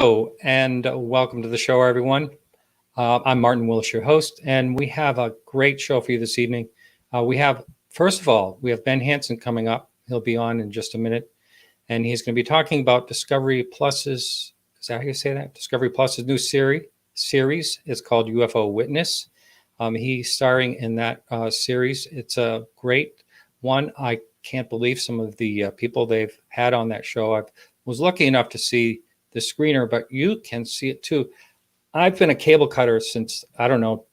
Hello, and welcome to the show, everyone. I'm Martin Willis, your host, and we have a great show for you this evening. First of all, we have Ben Hansen coming up. He'll be on in just a minute, and he's going to be talking about Discovery Plus's, is that how you say that? Discovery Plus's new series. It's called UFO Witness. He's starring in that series. It's a great one. I can't believe some of the people they've had on that show. I was lucky enough to see the screener, but you can see it too. I've been a cable cutter since, I don't know,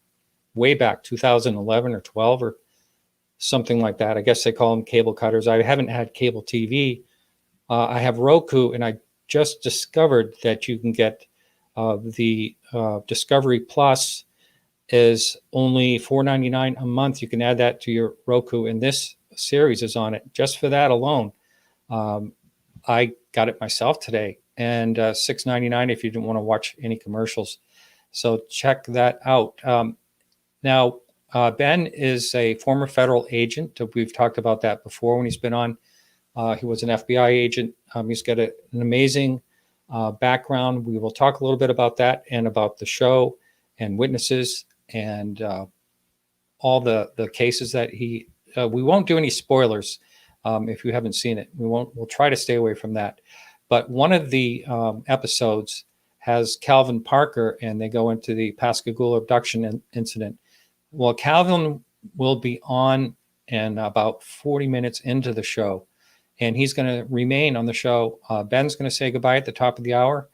way back 2011 or 12 or something like that. I guess they call them cable cutters. I haven't had cable TV. I have Roku, and I just discovered that you can get the Discovery Plus is only $4.99 a month. You can add that to your Roku, and this series is on it. Just for that alone, I got it myself today, and $6.99 if you didn't want to watch any commercials. So check that out. Now, Ben is a former federal agent. We've talked about that before when he's been on. He was an FBI agent. He's got an amazing background. We will talk a little bit about that and about the show and witnesses and all the cases that he. We won't do any spoilers if you haven't seen it. We'll try to stay away from that. But one of the episodes has Calvin Parker, and they go into the Pascagoula Abduction incident. Well, Calvin will be on in about 40 minutes into the show, and he's going to remain on the show. Ben's going to say goodbye at the top of the hour.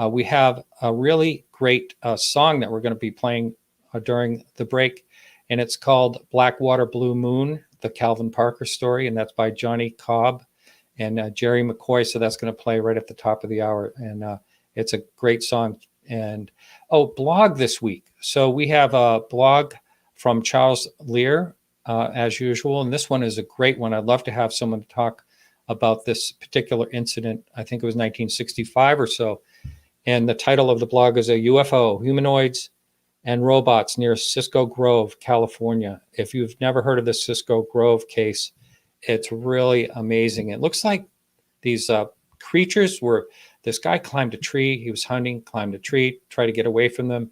We have a really great song that we're going to be playing during the break, and it's called Blackwater Blue Moon, the Calvin Parker story, and that's by Johnny Cobb and Jerry McCoy. So that's going to play right at the top of the hour, and it's a great song. And blog this week. So we have a blog from Charles Lear, as usual, and this one is a great one. I'd love to have someone talk about this particular incident. I think it was 1965 or so, and the title of the blog is A UFO, Humanoids and Robots Near Cisco Grove, California. If you've never heard of the Cisco Grove case, it's really amazing. It looks like these creatures were, this guy climbed a tree. He was hunting, climbed a tree, tried to get away from them.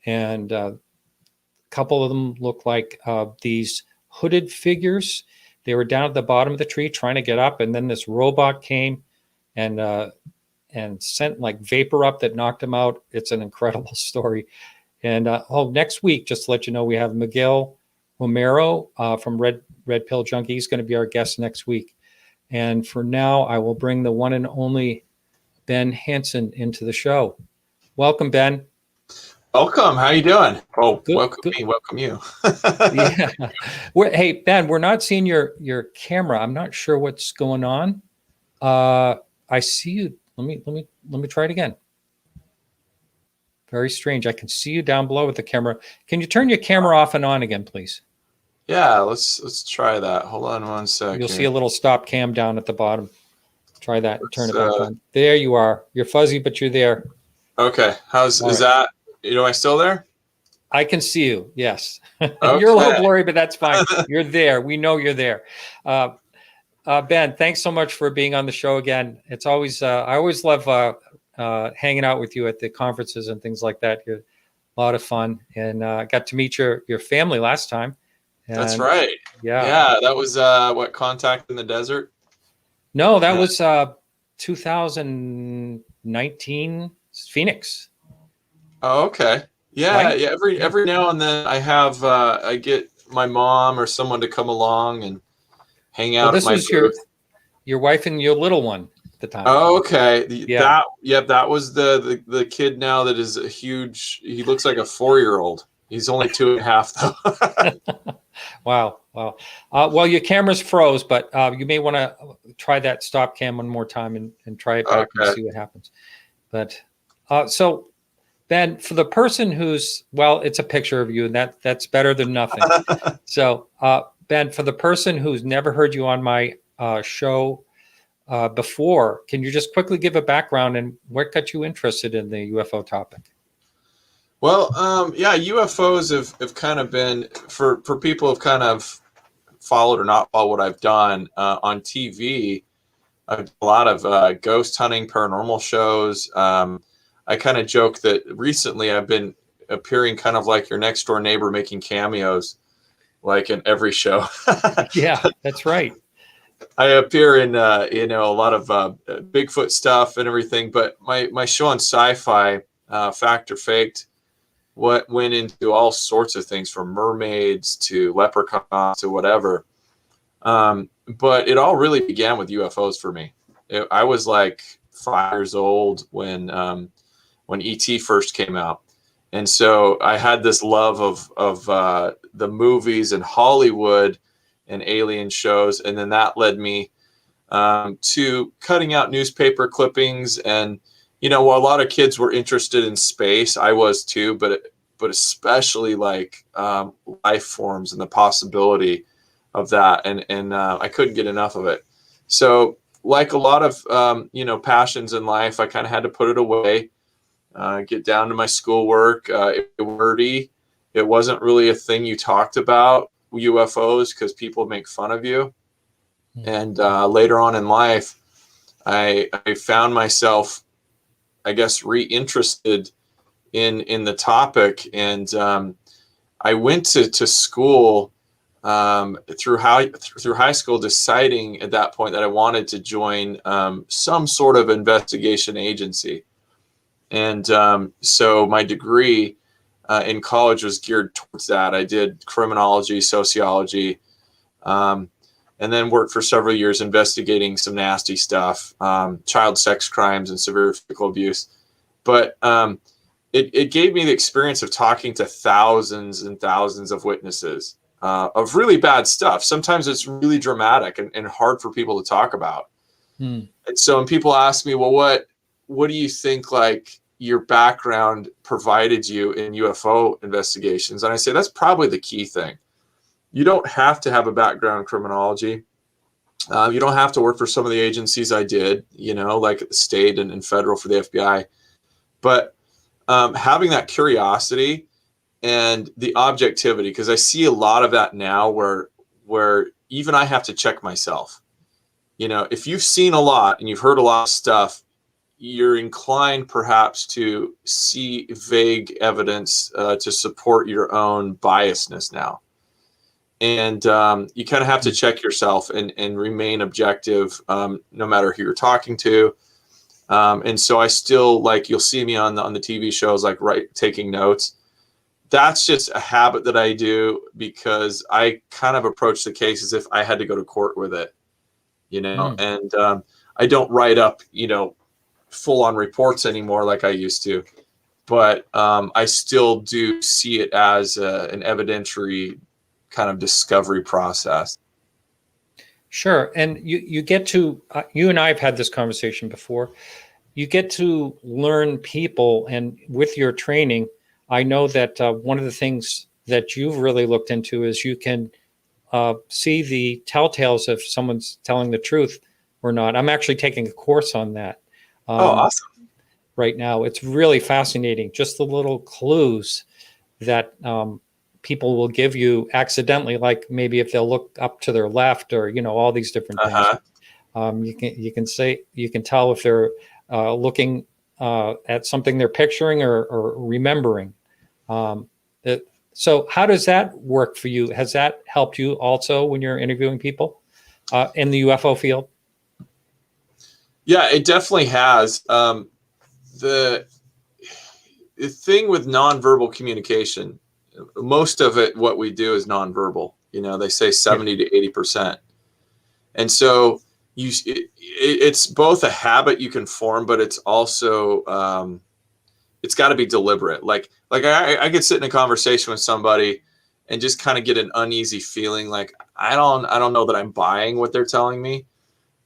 And a couple of them looked like these hooded figures. They were down at the bottom of the tree trying to get up. And then this robot came and sent like vapor up that knocked them out. It's an incredible story. And next week, just to let you know, we have Miguel Romero from Red Pill Junkie. He's going to be our guest next week. And for now, I will bring the one and only Ben Hansen into the show. Welcome, Ben. Welcome. How you doing? Oh, good, welcome good. me. Welcome you. Yeah. Hey, Ben, we're not seeing your camera. I'm not sure what's going on. I see you. Let me try it again. Very strange. I can see you down below with the camera. Can you turn your camera off and on again, please? Yeah, let's try that. Hold on one second. You'll see a little stop cam down at the bottom. Try that and turn it back on. There you are. You're fuzzy, but you're there. Okay. Is that, am I still there? I can see you. Yes. Okay. You're a little blurry, but that's fine. You're there. We know you're there. Ben, thanks so much for being on the show again. It's always, I always love hanging out with you at the conferences and things like that. You're a lot of fun, and I got to meet your family last time. And, that's right. Yeah. That was what, Contact in the Desert? No, that was 2019 Phoenix. Oh, okay. Yeah, right? Yeah. Every now and then I have I get my mom or someone to come along and hang out. This was your wife and your little one at the time. Oh, okay. Yeah. That was the kid now that is a huge. He looks like a 4-year-old. He's only 2.5 though. Wow. Well, your camera's froze, but you may want to try that stop cam one more time and try it back and see what happens. But so, Ben, for the person who's, well, it's a picture of you, and that's better than nothing. So, Ben, for the person who's never heard you on my show before, can you just quickly give a background and what got you interested in the UFO topic? Well, UFOs have kind of been, for people who've kind of followed or not followed what I've done on TV. I've done a lot of ghost hunting, paranormal shows. I kind of joke that recently I've been appearing kind of like your next door neighbor, making cameos like in every show. Yeah, that's right. I appear in a lot of Bigfoot stuff and everything, but my show on Sci-Fi, Fact or Faked, what went into all sorts of things from mermaids to leprechauns to whatever. But it all really began with UFOs for me. I was like 5 years old when ET first came out. And so I had this love of the movies and Hollywood and alien shows. And then that led me to cutting out newspaper clippings. And, while a lot of kids were interested in space, I was too, but especially like life forms and the possibility of that. And I couldn't get enough of it. So like a lot of, passions in life, I kind of had to put it away. Get down to my schoolwork. It wasn't really a thing you talked about, UFOs, because people make fun of you. And later on in life, I found myself, I guess, reinterested in the topic. And I went to school through high school, deciding at that point that I wanted to join some sort of investigation agency. And so my degree in college was geared towards that. I did criminology, sociology, and then worked for several years investigating some nasty stuff, child sex crimes and severe physical abuse. But it gave me the experience of talking to thousands and thousands of witnesses of really bad stuff. Sometimes it's really dramatic and hard for people to talk about. And so when people ask me, well, what do you think, like, your background provided you in UFO investigations? And I say, that's probably the key thing. You don't have to have a background in criminology. You don't have to work for some of the agencies I did, like at the state and federal for the FBI. But having that curiosity and the objectivity, because I see a lot of that now where even I have to check myself. If you've seen a lot and you've heard a lot of stuff, you're inclined perhaps to see vague evidence to support your own biasness now. And you kind of have to check yourself and remain objective, no matter who you're talking to. And so I still, like, you'll see me on the TV shows, like, taking notes. That's just a habit that I do because I kind of approach the case as if I had to go to court with it, and I don't write up, full-on reports anymore like I used to, but I still do see it as an evidentiary kind of discovery process. Sure. And you get to, you and I have had this conversation before, you get to learn people, and with your training, I know that one of the things that you've really looked into is you can see the telltales if someone's telling the truth or not. I'm actually taking a course on that. Awesome. Right now. It's really fascinating. Just the little clues that people will give you accidentally, like maybe if they'll look up to their left or, all these different things. You can tell if they're looking at something they're picturing or remembering. So how does that work for you? Has that helped you also when you're interviewing people in the UFO field? Yeah, it definitely has. The thing with nonverbal communication, most of it, what we do is nonverbal. They say 70 to 80%. And so it's both a habit you can form, but it's also, it's got to be deliberate. Like I could sit in a conversation with somebody and just kind of get an uneasy feeling. Like, I don't know that I'm buying what they're telling me,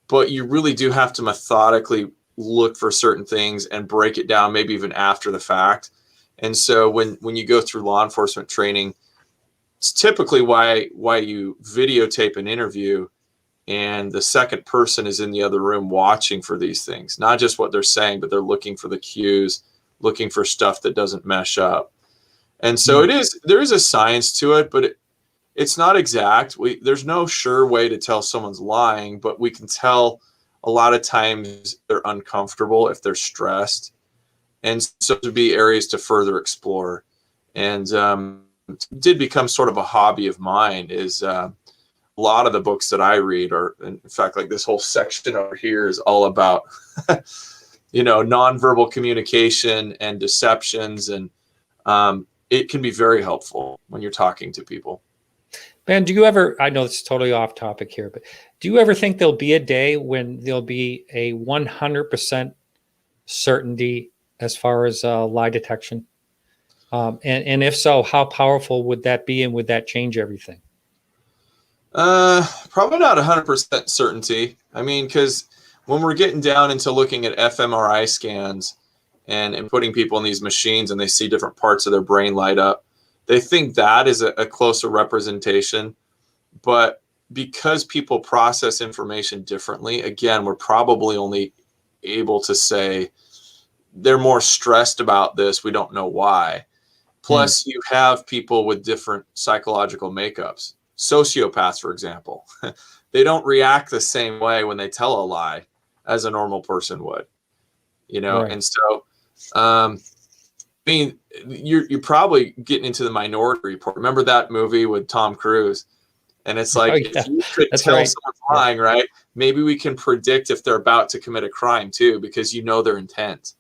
but you really do have to methodically look for certain things and break it down, maybe even after the fact. And so when you go through law enforcement training, it's typically why you videotape an interview and the second person is in the other room watching for these things, not just what they're saying, but they're looking for the cues, looking for stuff that doesn't mesh up. And so there is a science to it, but it's not exact. There's no sure way to tell someone's lying, but we can tell a lot of times they're uncomfortable if they're stressed. And so to be areas to further explore. And it did become sort of a hobby of mine. Is a lot of the books that I read are, in fact, like this whole section over here is all about, nonverbal communication and deceptions. And it can be very helpful when you're talking to people. Ben, do you ever, I know it's totally off topic here, but do you ever think there'll be a day when there'll be a 100% certainty as far as lie detection? And if so, how powerful would that be, and would that change everything? Probably not 100% certainty. I mean, because when we're getting down into looking at fMRI scans and putting people in these machines and they see different parts of their brain light up, they think that is a closer representation. But because people process information differently, again, we're probably only able to say they're more stressed about this. We don't know why. Plus, you have people with different psychological makeups. Sociopaths, for example, they don't react the same way when they tell a lie as a normal person would, Right. And so, I mean, you're probably getting into the Minority Report. Remember that movie with Tom Cruise? And it's like, if you could tell someone's lying, right? Maybe we can predict if they're about to commit a crime too, because their intent.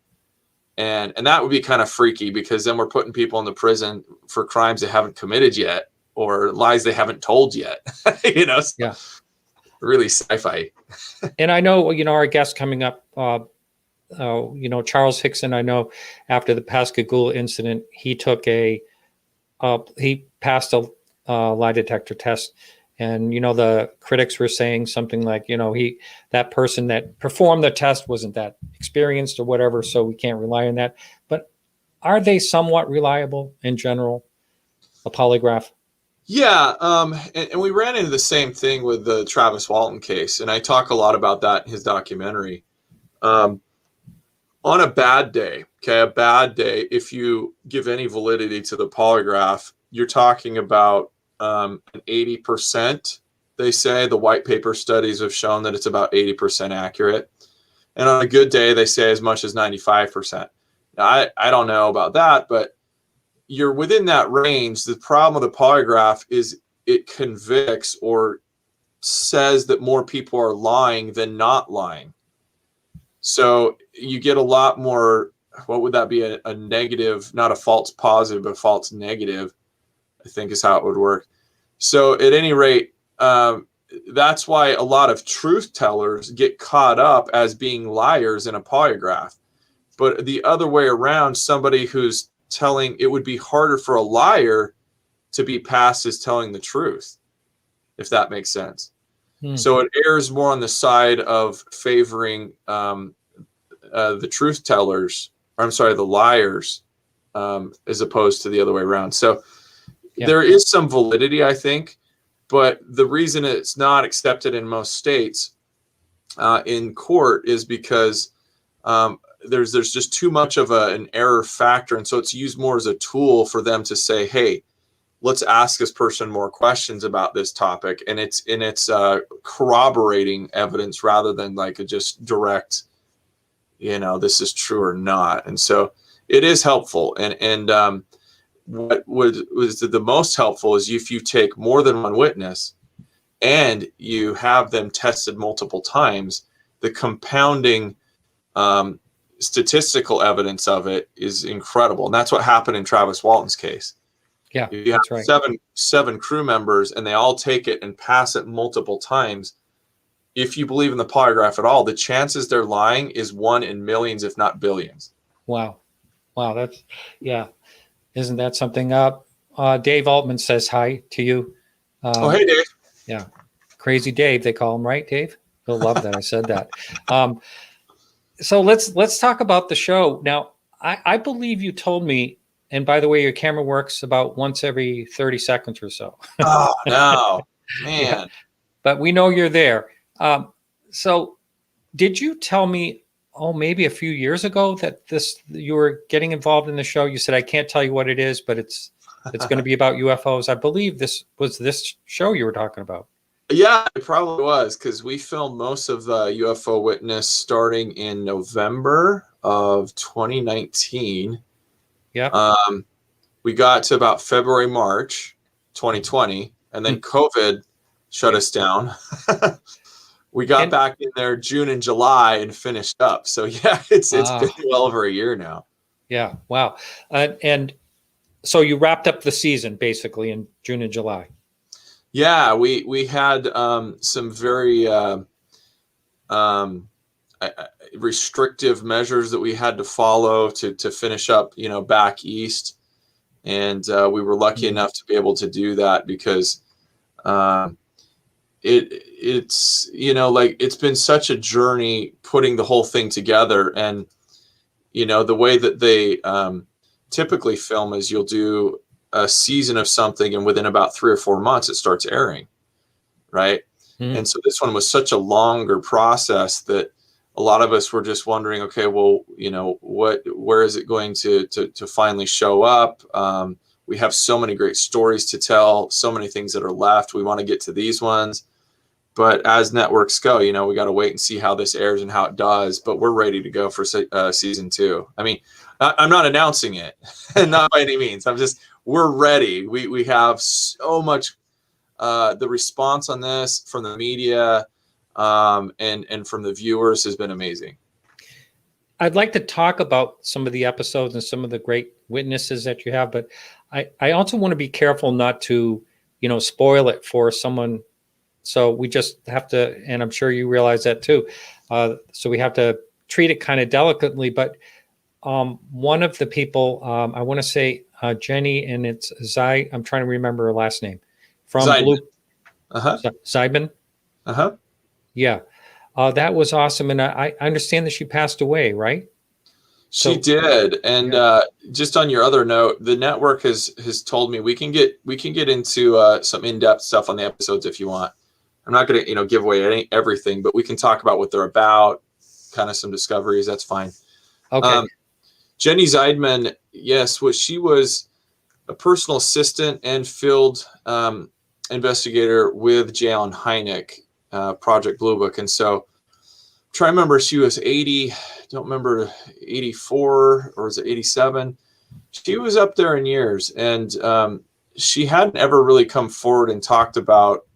And that would be kind of freaky, because then we're putting people in the prison for crimes they haven't committed yet, or lies they haven't told yet. So really sci-fi. And I know, our guest coming up, Charles Hickson, I know after the Pascagoula incident, he took he passed a lie detector test. And, the critics were saying something like, that person that performed the test wasn't that experienced or whatever, so we can't rely on that. But are they somewhat reliable in general, a polygraph? Yeah. And we ran into the same thing with the Travis Walton case. And I talk a lot about that in his documentary. On a bad day, if you give any validity to the polygraph, you're talking about an 80%. They say the white paper studies have shown that it's about 80% accurate. And on a good day, they say as much as 95%. Now, I don't know about that, but you're within that range. The problem with the polygraph is it convicts or says that more people are lying than not lying. So you get a lot more, what would that be? A negative, not a false positive, but a false negative, I think is how it would work. So at any rate, that's why a lot of truth tellers get caught up as being liars in a polygraph. But the other way around, somebody who's telling, it would be harder for a liar to be passed as telling the truth, if that makes sense. So it errs more on the side of favoring the truth tellers, or I'm sorry, the liars, as opposed to the other way around. So there is some validity, I think, but the reason it's not accepted in most states in court is because there's just too much of an error factor, and so it's used more as a tool for them to say, hey, let's ask this person more questions about this topic, and it's corroborating evidence rather than like a just direct, this is true or not. And so it is helpful, and what was the most helpful is if you take more than one witness and you have them tested multiple times, the compounding statistical evidence of it is incredible. And that's what happened in Travis Walton's case. Yeah, you have seven crew members and they all take it and pass it multiple times. If you believe in the polygraph at all, the chances they're lying is 1 in millions, if not billions. Wow. That's, isn't that something? Dave Altman says hi to you. Hey, Dave. Yeah. Crazy Dave, they call him, right, Dave? He'll love that I said that. So let's talk about the show. Now, I believe you told me, and by the way, your camera works about once every 30 seconds or so. Oh, no, man. Yeah. But we know you're there. So did you tell me, maybe a few years ago that you were getting involved in the show? You said, I can't tell you what it is, but it's going to be about UFOs. I believe this was this show you were talking about. Yeah, it probably was, because we filmed most of the UFO Witness starting in November of 2019. Yeah. We got to about February, March 2020, and then COVID shut us down. We got back in there June and July and finished up. So yeah, it's been well over a year now. Yeah. Wow. And so you wrapped up the season basically in June and July. Yeah, we had some very restrictive measures that we had to follow to finish up, back east, and we were lucky enough to be able to do that because it's like it's been such a journey putting the whole thing together. And the way that they typically film is you'll do a season of something, and within about 3 or 4 months it starts airing, right? And so this one was such a longer process that a lot of us were just wondering, okay, well, where is it going to finally show up? We have so many great stories to tell, so many things that are left. We want to get to these ones. But as networks go, we got to wait and see how this airs and how it does. But we're ready to go for season 2. I mean, I'm not announcing it, not by any means. We're ready. We have so much. The response on this from the media and from the viewers has been amazing. I'd like to talk about some of the episodes and some of the great witnesses that you have, but I also want to be careful not to, spoil it for someone. So we just have to, and I'm sure you realize that too. So we have to treat it kind of delicately. But one of the people, I want to say Jenny, and it's I'm trying to remember her last name. From Zeidman. Zeidman? Yeah. That was awesome. And I understand that she passed away, right? She did. And just on your other note, the network has told me we can get into some in-depth stuff on the episodes if you want. I'm not going to give away everything, but we can talk about what they're about, kind of some discoveries. That's fine. Okay. Jenny Zeidman, yes, she was a personal assistant and field investigator with J. Allen Hynek, Project Blue Book. And so try to remember, she was 80, don't remember, 84 or was it 87? She was up there in years, and she hadn't ever really come forward and talked about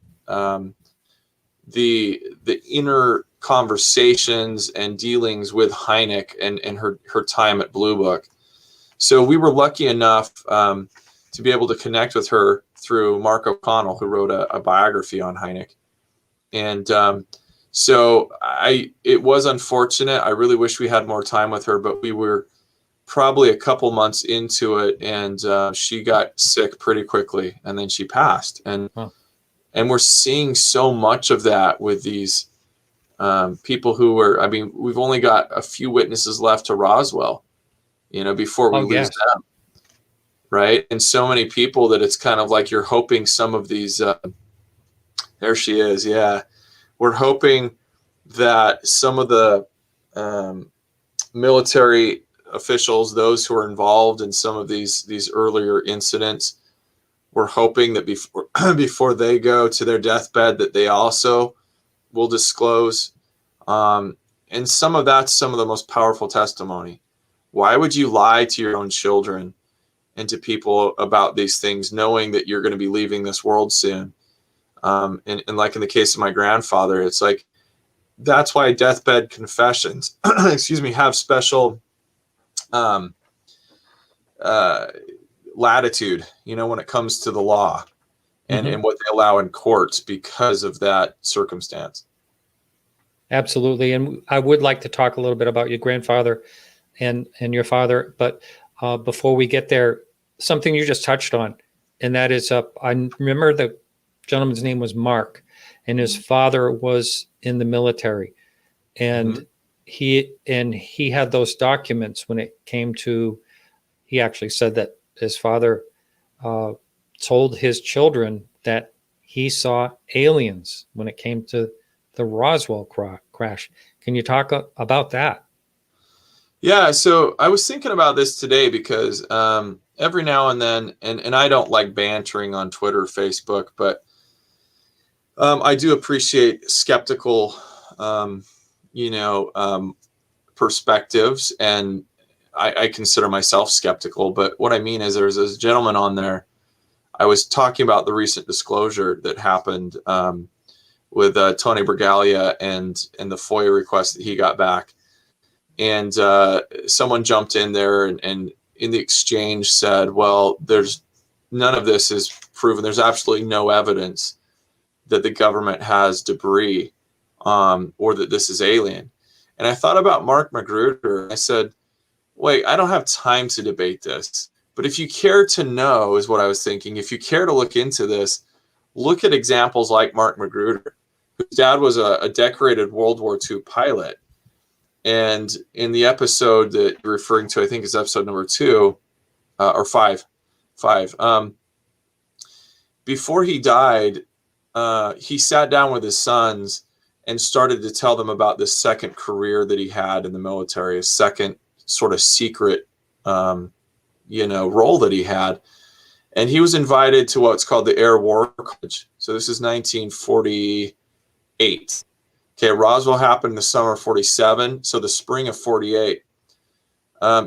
the inner conversations and dealings with Hynek and her time at Blue Book. So we were lucky enough to be able to connect with her through Mark O'Connell, who wrote a biography on Hynek. And so it was unfortunate. I really wish we had more time with her, but we were probably a couple months into it, and she got sick pretty quickly, and then she passed. And we're seeing so much of that with these people who were, we've only got a few witnesses left to Roswell, before we lose them. Right. And so many people that it's kind of like you're hoping some of these, there she is. Yeah. We're hoping that some of the military officials, those who are involved in some of these earlier incidents, we're hoping that before they go to their deathbed, that they also will disclose. And some of that's some of the most powerful testimony. Why would you lie to your own children and to people about these things, knowing that you're going to be leaving this world soon? And like in the case of my grandfather, it's like, that's why deathbed confessions, have special latitude, when it comes to the law and what they allow in courts because of that circumstance. Absolutely. And I would like to talk a little bit about your grandfather and your father. But before we get there, something you just touched on, and that is, I remember the gentleman's name was Mark, and his father was in the military. And he had those documents when it came to, he actually said that his father told his children that he saw aliens when it came to the Roswell crash. Can you talk about that? Yeah, so I was thinking about this today because every now and then, and I don't like bantering on Twitter or Facebook, but I do appreciate skeptical, perspectives, and I consider myself skeptical. But what I mean is, there's this gentleman on there. I was talking about the recent disclosure that happened with Tony Bergalia and the FOIA request that he got back. And someone jumped in there and in the exchange said, well, there's none of this is proven. There's absolutely no evidence that the government has debris or that this is alien. And I thought about Mark Magruder. I said, wait, I don't have time to debate this. But if you care to know, is what I was thinking, if you care to look into this, look at examples like Mark Magruder, whose dad was a decorated World War II pilot. And in the episode that you're referring to, I think is episode number 2 or 5. Before he died, he sat down with his sons and started to tell them about this second career that he had in the military, a second sort of secret, role that he had. And he was invited to what's called the Air War College. So this is 1948. Okay, Roswell happened in the summer of 47, so the spring of 48.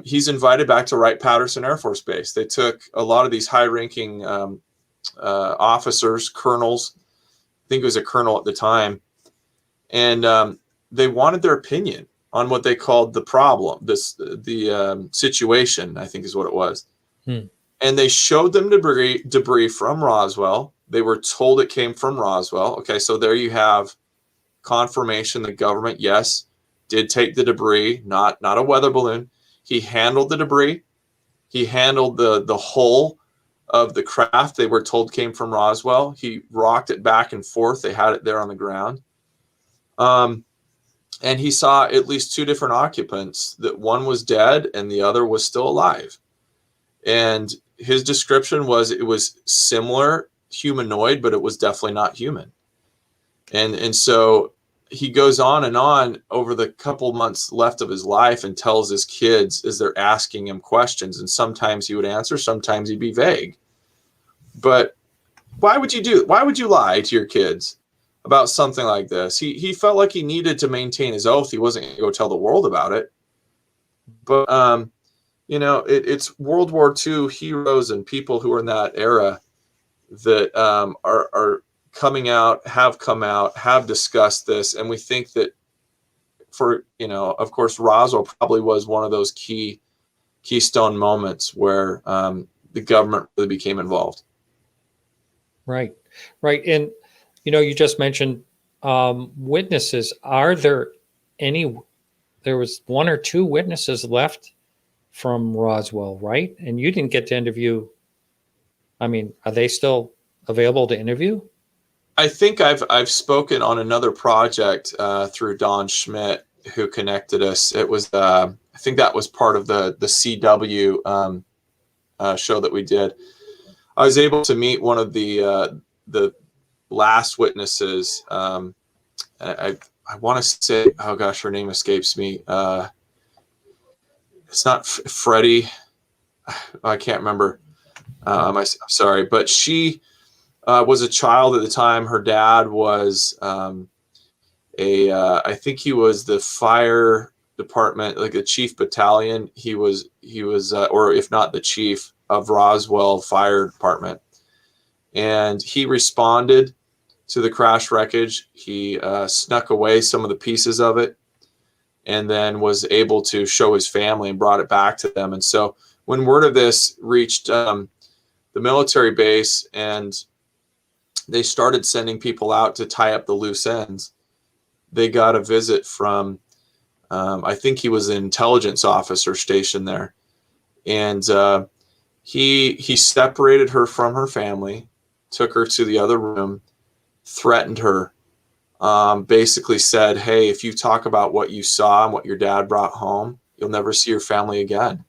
He's invited back to Wright-Patterson Air Force Base. They took a lot of these high-ranking officers, colonels. I think it was a colonel at the time. And they wanted their opinion on what they called the problem, the situation, I think is what it was. And they showed them debris from Roswell. They were told it came from Roswell. Okay, so there you have confirmation the government, yes, did take the debris, not a weather balloon. He handled the debris. He handled the hull of the craft they were told came from Roswell. He rocked it back and forth. They had it there on the ground. And he saw at least 2 different occupants, that one was dead and the other was still alive. And his description was it was similar, humanoid, but it was definitely not human. And so he goes on and on over the couple months left of his life and tells his kids as they're asking him questions. And sometimes he would answer, sometimes he'd be vague. But why would you lie to your kids about something like this? He felt like he needed to maintain his oath. He wasn't going to go tell the world about it. But, it's World War II heroes and people who are in that era that are coming out, have come out, have discussed this. And we think that of course, Roswell probably was one of those keystone moments where the government really became involved. Right. And, you just mentioned witnesses. Are there there was 1 or 2 witnesses left from Roswell, right? And you didn't get to interview. I mean, are they still available to interview? I think I've spoken on another project through Don Schmidt, who connected us. It was I think that was part of the CW show that we did. I was able to meet one of the last witnesses. I want to say, oh gosh, her name escapes me. It's not Freddie. I can't remember. I'm sorry, but she was a child at the time. Her dad was I think he was the fire department, like a chief battalion. He was, or if not the chief of Roswell Fire Department. And he responded to the crash wreckage. He snuck away some of the pieces of it and then was able to show his family and brought it back to them. And so when word of this reached the military base and they started sending people out to tie up the loose ends, they got a visit from, I think he was an intelligence officer stationed there. And he separated her from her family, took her to the other room, threatened her, basically said, hey, if you talk about what you saw and what your dad brought home, you'll never see your family again.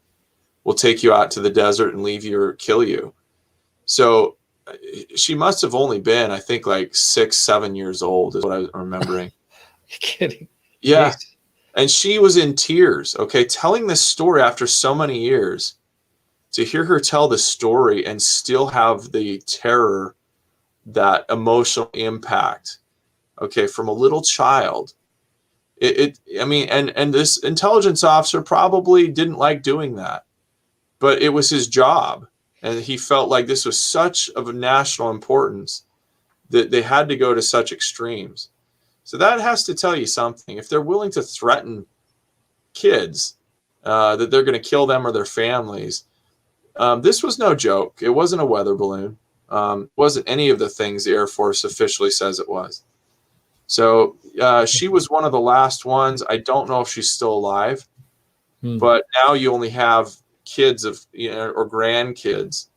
We'll take you out to the desert and leave you or kill you. So she must have only been, I think, like 6-7 years old is what I'm remembering. You're kidding. Yeah. Jeez. And she was in tears, okay, telling this story after so many years. To hear her tell the story and still have the terror, that emotional impact, okay, from a little child I mean, and this intelligence officer probably didn't like doing that, but it was his job. And he felt like this was such of a national importance that they had to go to such extremes. So that has to tell you something. If they're willing to threaten kids that they're going to kill them or their families, this was no joke. It wasn't a weather balloon. It wasn't any of the things the Air Force officially says it was. So she was one of the last ones. I don't know if she's still alive, but now you only have kids of, you know, or grandkids,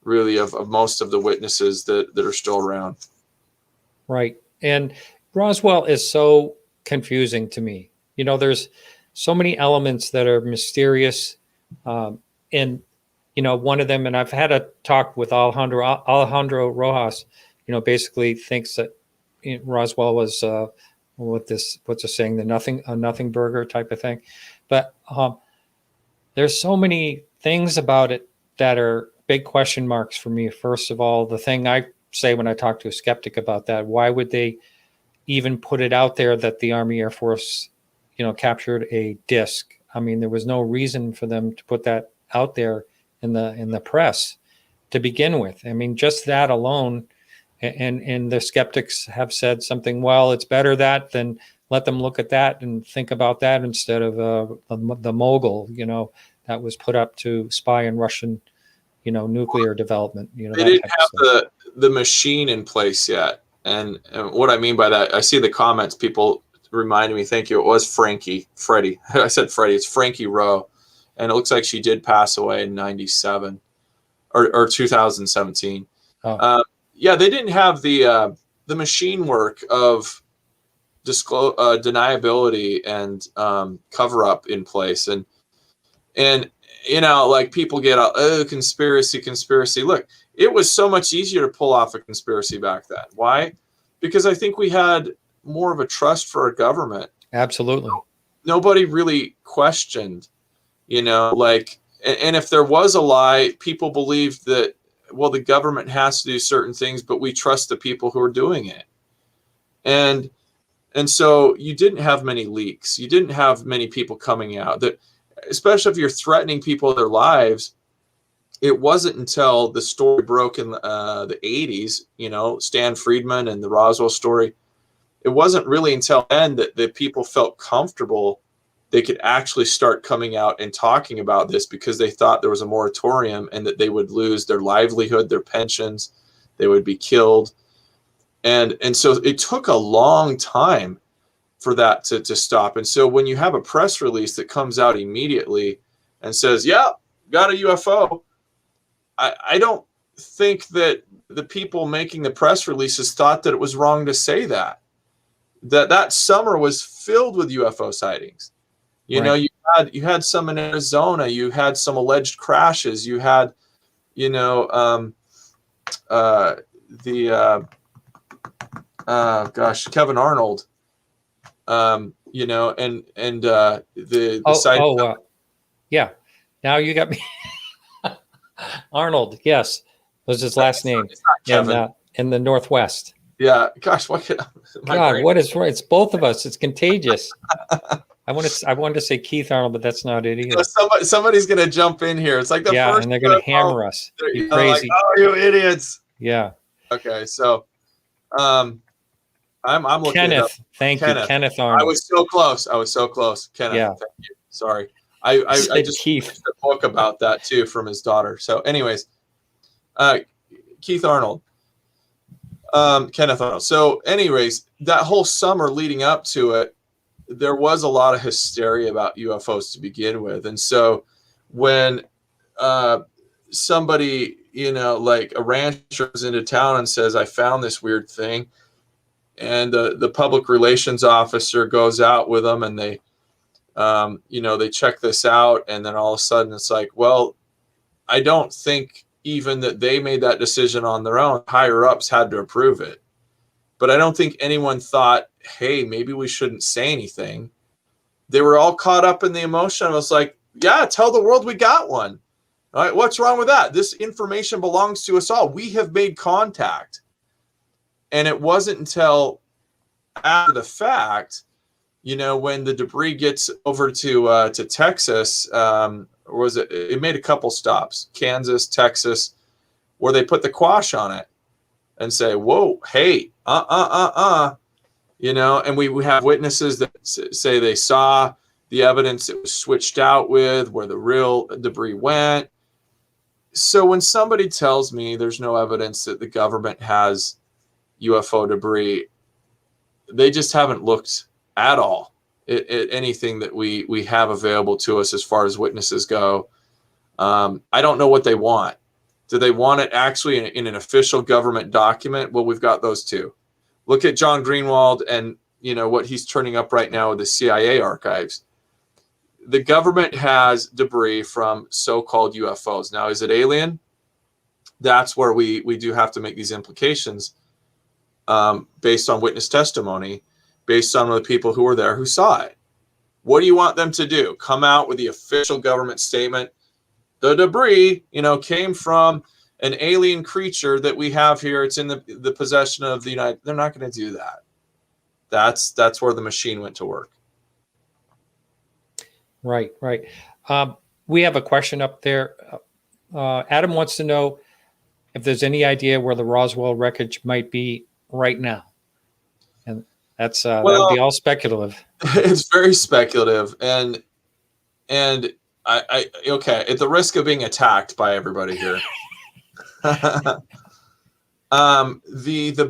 really, of most of the witnesses that are still around. Right. And Roswell is so confusing to me. You know, there's so many elements that are mysterious. And, you know, one of them, and I've had a talk with Alejandro Rojas, you know, basically thinks that Roswell was what's a saying, a nothing burger type of thing. But there's so many things about it that are big question marks for me. First of all, the thing I say when I talk to a skeptic about that, why would they even put it out there that the Army Air Force, you know, captured a disc? I mean, there was no reason for them to put that out there in the press to begin with. I mean, just that alone, and the skeptics have said something, well, it's better that than let them look at that and think about that instead of the mogul, you know, that was put up to spy on Russian, you know, nuclear development. You know, they didn't have the machine in place yet. And what I mean by that, I see the comments, people reminded me, thank you, it was Freddie. I said Freddie, it's Frankie Rowe. And it looks like she did pass away in 97 or 2017. Oh. Yeah, they didn't have the machine work of deniability and cover up in place. And you know, like people get out, oh, conspiracy. Look, it was so much easier to pull off a conspiracy back then. Why? Because I think we had more of a trust for our government. Absolutely. Nobody really questioned, you know, like, and if there was a lie, people believed that, well, the government has to do certain things, but we trust the people who are doing it. And so you didn't have many leaks. You didn't have many people coming out that, especially if you're threatening people their lives. It wasn't until the story broke in the 80s, you know, Stan Friedman and the Roswell story. It wasn't really until then that people felt comfortable they could actually start coming out and talking about this, because they thought there was a moratorium and that they would lose their livelihood, their pensions, they would be killed. And so it took a long time for that to stop. And so when you have a press release that comes out immediately and says, yeah, got a UFO, I don't think that the people making the press releases thought that it was wrong to say that. That summer was filled with UFO sightings. You know, you had some in Arizona, you had some alleged crashes, you had, you know, Kevin Arnold, you know, and the site. Yeah. Now you got me. Arnold, yes, was his last name. In the Northwest. Yeah. Gosh, what is right? It's both of us. It's contagious. I wanted to say Keith Arnold, but that's not it either. Somebody's going to jump in here. It's like the first. And they're going to hammer us. You crazy. Like, oh, you idiots. Yeah. Okay, so I'm looking Kenneth. it up. Thank you, Kenneth Arnold. I was so close. Kenneth. Yeah. Thank you. Sorry. I just Keith. Read a book about that too from his daughter. So anyways, Keith Arnold. Kenneth Arnold. So anyways, that whole summer leading up to it, there was a lot of hysteria about UFOs to begin with. And so when somebody, you know, like a rancher comes into town and says, I found this weird thing, and the public relations officer goes out with them and they, you know, they check this out, and then all of a sudden it's like, well, I don't think even that they made that decision on their own. Higher ups had to approve it. But I don't think anyone thought, hey, maybe we shouldn't say anything. They were all caught up in the emotion. I was like, yeah, tell the world we got one. All right, what's wrong with that? This information belongs to us all. We have made contact. And it wasn't until after the fact, when the debris gets over to Texas, or was it? It made a couple stops, Kansas, Texas, where they put the quash on it and say, "Whoa, hey, and we have witnesses that say they saw the evidence it was switched out with, where the real debris went. So when somebody tells me there's no evidence that the government has UFO debris, they just haven't looked at all at anything that we have available to us as far as witnesses go. I don't know what they want. Do they want it actually in an official government document? Well, we've got those too. Look at John Greenwald and what he's turning up right now with the CIA archives. The government has debris from so-called UFOs. Now, is it alien? That's where we do have to make these implications based on witness testimony, based on the people who were there who saw it. What do you want them to do? Come out with the official government statement? The debris, came from an alien creature that we have here. It's in the possession of the United. They're not going to do that. That's where the machine went to work. Right. We have a question up there. Adam wants to know if there's any idea where the Roswell wreckage might be right now. And that would be all speculative. It's very speculative. And I okay, at the risk of being attacked by everybody here. The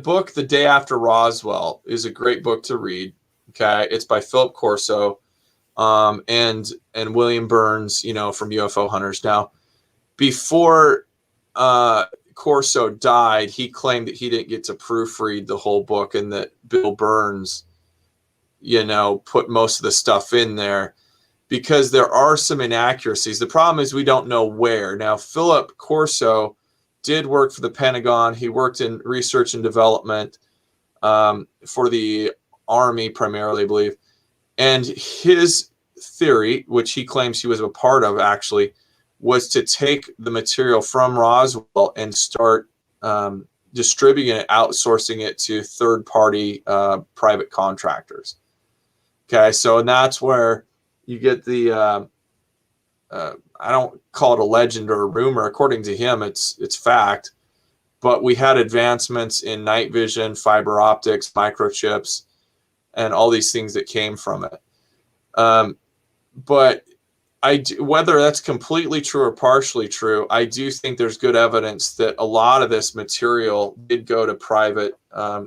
book The Day After Roswell is a great book to read. Okay. It's by Philip Corso. And William Burns, from UFO Hunters. Now, before Corso died, he claimed that he didn't get to proofread the whole book, and that Bill Burns, put most of the stuff in there because there are some inaccuracies. The problem is we don't know where. Now, Philip Corso did work for the Pentagon. He worked in research and development for the Army primarily, I believe. And his theory, which he claims he was a part of actually, was to take the material from Roswell and start distributing it, outsourcing it to third-party private contractors. Okay, so and that's where you get the, I don't call it a legend or a rumor. According to him, it's fact. But we had advancements in night vision, fiber optics, microchips, and all these things that came from it. But whether that's completely true or partially true, I do think there's good evidence that a lot of this material did go to private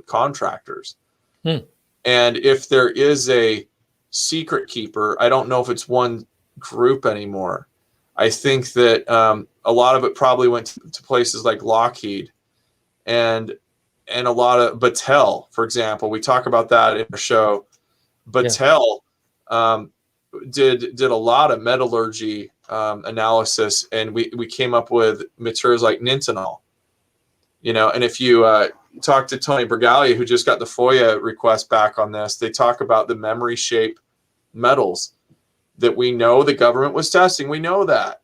contractors. And if there is a secret keeper, I don't know if it's one group anymore. I think that a lot of it probably went to places like Lockheed and a lot of Battelle, for example. We talk about that in our show. Battelle did a lot of metallurgy analysis, and we came up with materials like Nintenol. And if you talk to Tony Bergalia, who just got the FOIA request back on this, they talk about the memory shape metals that we know the government was testing. We know that,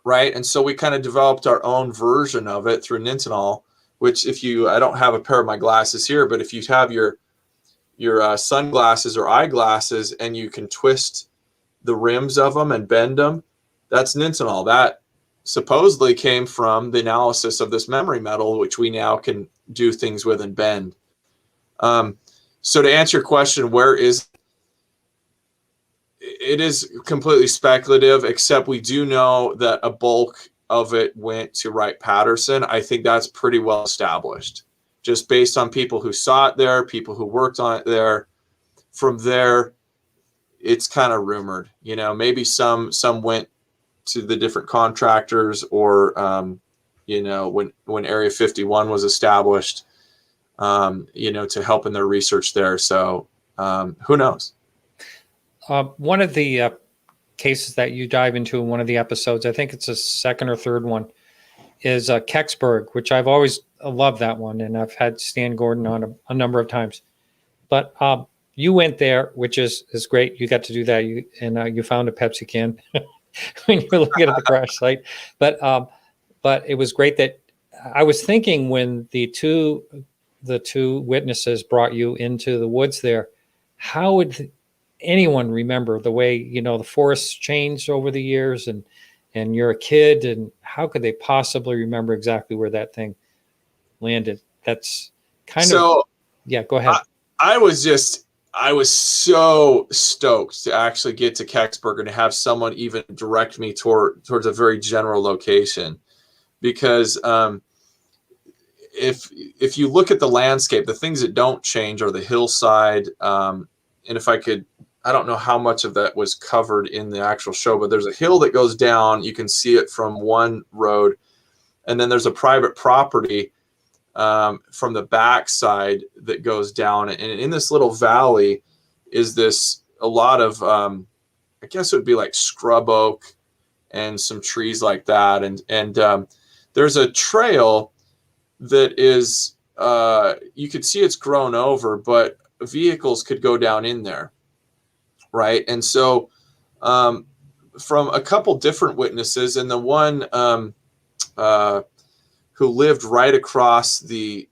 right? And so we kind of developed our own version of it through Nintenol, which I don't have a pair of my glasses here, but if you have your sunglasses or eyeglasses and you can twist the rims of them and bend them, that's Nintenol. That supposedly came from the analysis of this memory metal, which we now can do things with and bend. So to answer your question, it is completely speculative, except we do know that a bulk of it went to Wright-Patterson. I think that's pretty well established, just based on people who saw it there, people who worked on it there. From there, it's kind of rumored, maybe some went to the different contractors, or, when Area 51 was established, to help in their research there. So who knows? One of the cases that you dive into in one of the episodes, I think it's the second or third one, is Kecksburg, which I've always loved that one, and I've had Stan Gordon on a number of times. But you went there, which is great. You got to do that, and you found a Pepsi can when you were looking at the crash site. But it was great that I was thinking when the two witnesses brought you into the woods there, how would anyone remember the way, the forests changed over the years, and you're a kid, and how could they possibly remember exactly where that thing landed? That's kind of, So yeah, go ahead. I was so stoked to actually get to Kecksburg and to have someone even direct me towards a very general location, because if you look at the landscape, the things that don't change are the hillside. And if I don't know how much of that was covered in the actual show, but there's a hill that goes down. You can see it from one road, and then there's a private property from the backside that goes down. And in this little valley is a lot of, I guess it would be like scrub oak and some trees like that. And there's a trail that is, you could see it's grown over, but vehicles could go down in there. Right. And so from a couple different witnesses, and the one who lived right across the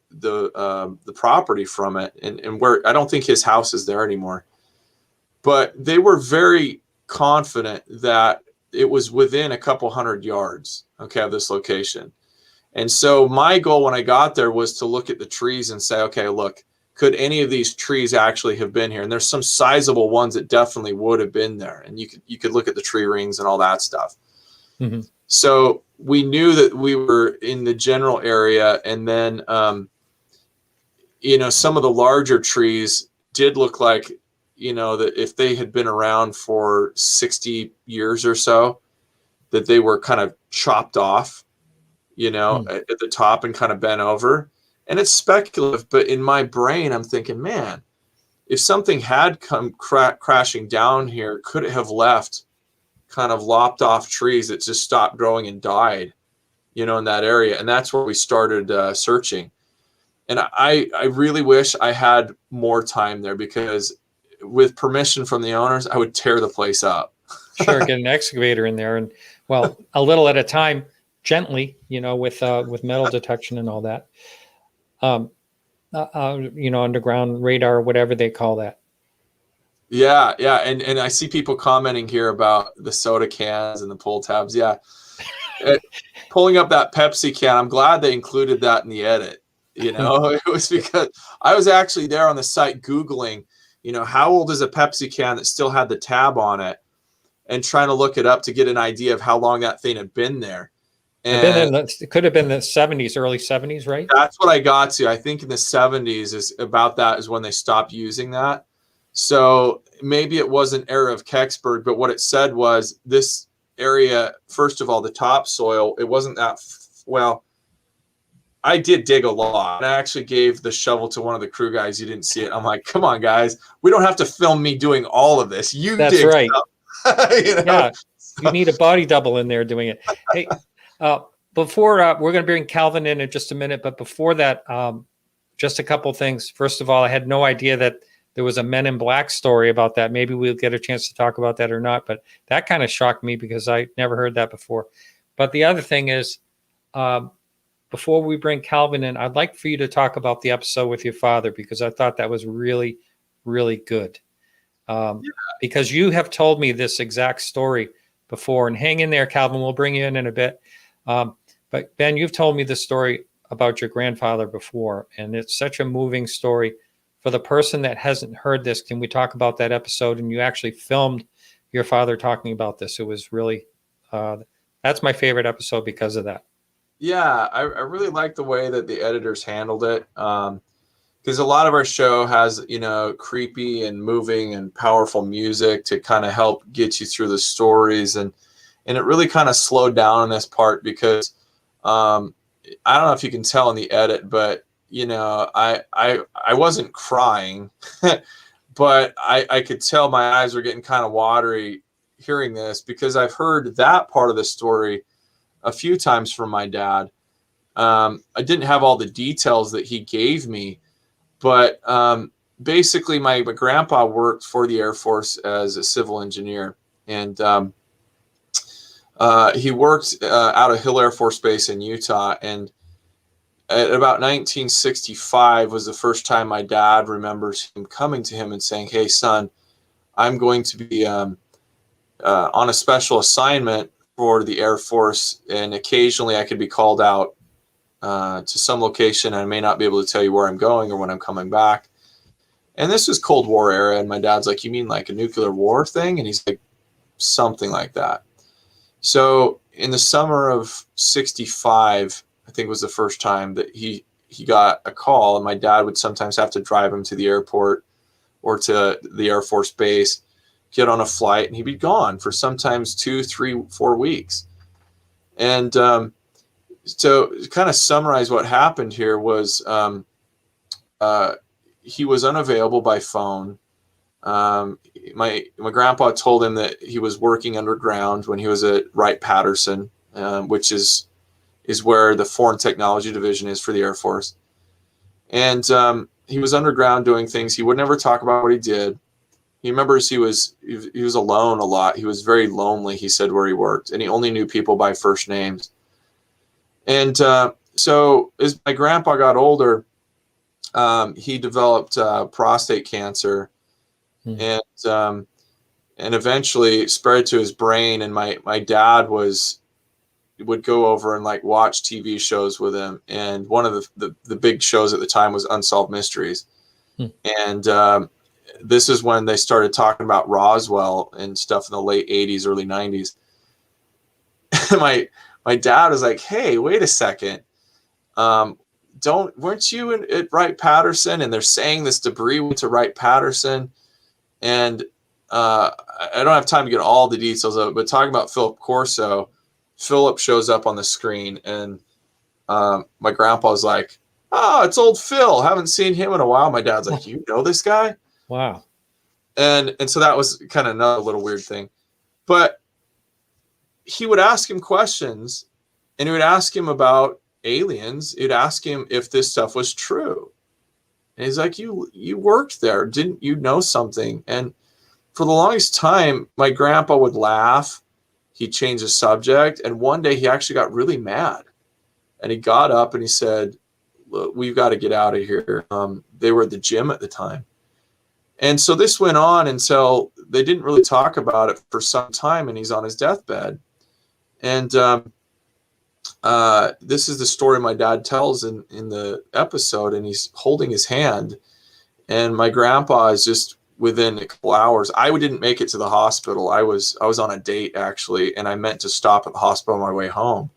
property from it, and where I don't think his house is there anymore, but they were very confident that it was within a couple hundred yards, okay, of this location. And so my goal when I got there was to look at the trees and say, okay, look, could any of these trees actually have been here? And there's some sizable ones that definitely would have been there. And you could look at the tree rings and all that stuff. Mm-hmm. So we knew that we were in the general area. And then, some of the larger trees did look like, that if they had been around for 60 years or so, that they were kind of chopped off, at the top and kind of bent over. And it's speculative, but in my brain, I'm thinking, man, if something had come crashing down here, could it have left kind of lopped off trees that just stopped growing and died, in that area? And that's where we started searching. And I really wish I had more time there, because with permission from the owners, I would tear the place up. Sure, get an excavator in there, and well, a little at a time, gently, with metal detection and all that. Underground radar, whatever they call that. Yeah. And I see people commenting here about the soda cans and the pull tabs. Yeah. Pulling up that Pepsi can, I'm glad they included that in the edit. It was because I was actually there on the site Googling, how old is a Pepsi can that still had the tab on it, and trying to look it up to get an idea of how long that thing had been there. And it could have been the 70s, early 70s, right? That's what I got to. I think in the 70s is when they stopped using that. So maybe it was an era of Kecksburg, but what it said was this area, first of all, the topsoil, it wasn't that well. I did dig a lot. I actually gave the shovel to one of the crew guys. You didn't see it. I'm like, come on, guys. We don't have to film me doing all of this. That's dig right. Yeah. You need a body double in there doing it. Hey, before we're going to bring Calvin in just a minute, but before that, just a couple things. First of all, I had no idea that there was a Men in Black story about that. Maybe we'll get a chance to talk about that or not, but that kind of shocked me because I never heard that before. But the other thing is, before we bring Calvin in, I'd like for you to talk about the episode with your father, because I thought that was really, really good. Because you have told me this exact story before, and hang in there, Calvin, we'll bring you in a bit. But Ben, you've told me the story about your grandfather before, and it's such a moving story. For the person that hasn't heard this, can we talk about that episode? And you actually filmed your father talking about this. It was really, that's my favorite episode because of that. Yeah, I really like the way that the editors handled it. Because a lot of our show has, creepy and moving and powerful music to kind of help get you through the stories. And it really kind of slowed down in this part because I don't know if you can tell in the edit, but I wasn't crying, but I could tell my eyes were getting kind of watery hearing this, because I've heard that part of the story a few times from my dad. I didn't have all the details that he gave me, but basically my grandpa worked for the Air Force as a civil engineer, and he worked out of Hill Air Force Base in Utah. And at about 1965 was the first time my dad remembers him coming to him and saying, "Hey, son, I'm going to be on a special assignment for the Air Force, and occasionally I could be called out to some location. I may not be able to tell you where I'm going or when I'm coming back. And this was Cold War era, and my dad's like, you mean like a nuclear war thing? And he's like, something like that. So in the summer of 65, I think was the first time that he got a call, and my dad would sometimes have to drive him to the airport or to the Air Force base, get on a flight, and he'd be gone for sometimes 2, 3, 4 weeks. And so to kind of summarize what happened here was he was unavailable by phone. My grandpa told him that he was working underground when he was at Wright-Patterson, which is where the Foreign Technology Division is for the Air Force. And he was underground doing things. He would never talk about what he did. He remembers he was alone a lot. He was very lonely, he said, where he worked, and he only knew people by first names. And so as my grandpa got older, he developed prostate cancer, and eventually spread to his brain. And my dad would go over and like watch TV shows with him. And one of the big shows at the time was Unsolved Mysteries. And this is when they started talking about Roswell and stuff in the late 80s, early 90s. My dad was like, hey, wait a second. Weren't you at Wright-Patterson? And they're saying this debris went to Wright-Patterson. And I don't have time to get all the details of it, but talking about Philip Corso, Philip shows up on the screen, and my grandpa's like, oh, it's old Phil. Haven't seen him in a while. My dad's like, you know this guy? Wow. And so that was kind of another little weird thing. But he would ask him questions, and he would ask him about aliens. He'd ask him if this stuff was true. And he's like, you worked there. Didn't you know something? And for the longest time, my grandpa would laugh. He'd change the subject. And one day he actually got really mad. And he got up and he said, look, we've got to get out of here. They were at the gym at the time. And so this went on until they didn't really talk about it for some time, and he's on his deathbed. And this is the story my dad tells in the episode, and he's holding his hand. And my grandpa is just within a couple hours. I didn't make it to the hospital. I was on a date, actually, and I meant to stop at the hospital on my way home.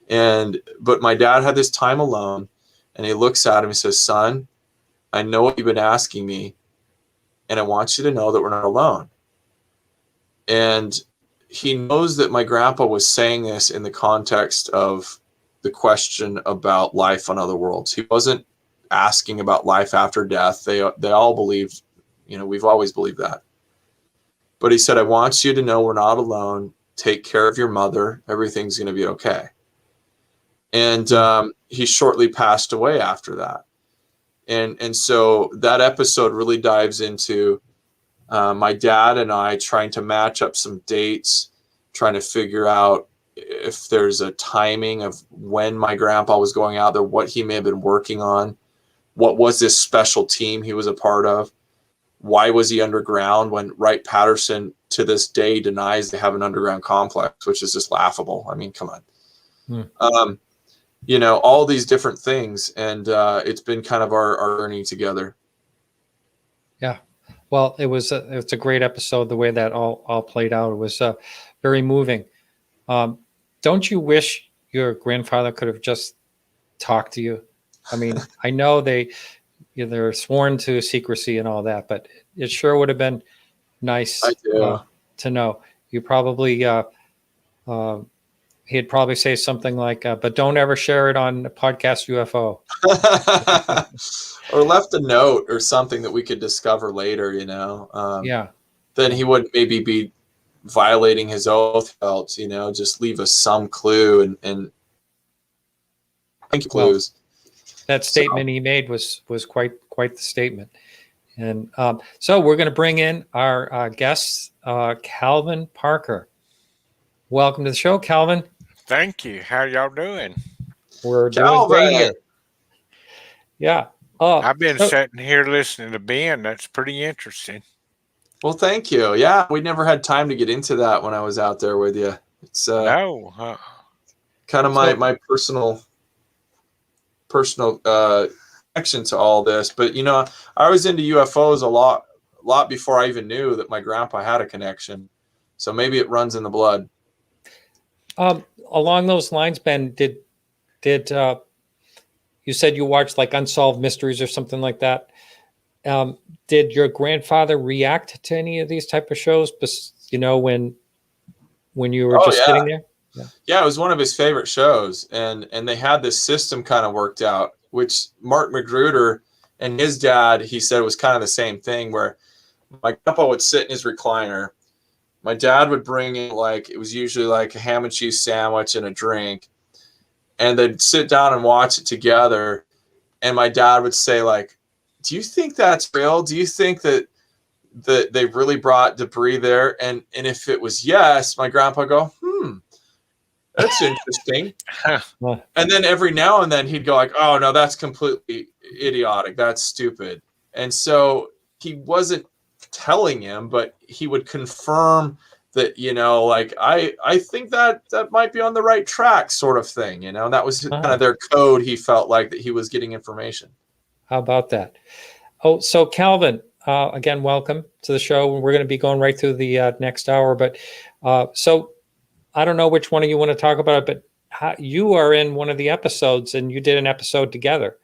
But my dad had this time alone, and he looks at him and says, son, I know what you've been asking me, and I want you to know that we're not alone. And he knows that my grandpa was saying this in the context of the question about life on other worlds. He wasn't asking about life after death. They all believed, we've always believed that. But he said, I want you to know we're not alone. Take care of your mother. Everything's going to be okay. And he shortly passed away after that. And so that episode really dives into my dad and I trying to match up some dates, trying to figure out if there's a timing of when my grandpa was going out there, what he may have been working on, what was this special team he was a part of, why was he underground when Wright-Patterson to this day denies they have an underground complex, which is just laughable. I mean, come on. All these different things. And it's been kind of our journey together. Yeah. Well, it's a great episode, the way that all played out. It was very moving. Don't you wish your grandfather could have just talked to you? I mean, I know they're sworn to secrecy and all that, but it sure would have been nice to know. You probably he'd probably say something like, but don't ever share it on podcast UFO. Or left a note or something that we could discover later, Yeah. Then he wouldn't maybe be violating his oath, just leave us some clue and thank you, clues. That statement he made was quite the statement. And so we're going to bring in our guest, Calvin Parker. Welcome to the show, Calvin. Thank you. How y'all doing? We're doing great here. Yeah. I've been sitting here listening to Ben. That's pretty interesting. Well, thank you. Yeah, we never had time to get into that when I was out there with you. It's No. kind of my personal connection to all this. But I was into UFOs a lot before I even knew that my grandpa had a connection. So maybe it runs in the blood. Along those lines, Ben, did you said you watched like Unsolved Mysteries or something like that? Did your grandfather react to any of these type of shows? When you were Oh just yeah. sitting there? Yeah, it was one of his favorite shows, and they had this system kind of worked out, which Mark Magruder and his dad, he said, was kind of the same thing, where my grandpa would sit in his recliner. My dad would bring in, like, it was usually like a ham and cheese sandwich and a drink, and they'd sit down and watch it together. And my dad would say, like, do you think that's real? Do you think that they really brought debris there? And if it was yes, my grandpa would go, that's interesting. And then every now and then he'd go like, oh no, that's completely idiotic. That's stupid. And so he wasn't telling him, but he would confirm that, like, I think that might be on the right track, sort of thing. And that was kind of their code. He felt like that he was getting information. How about that? Oh, so Calvin, again, welcome to the show. We're going to be going right through the next hour, but so I don't know which one of you want to talk about it, but you are in one of the episodes, and you did an episode together.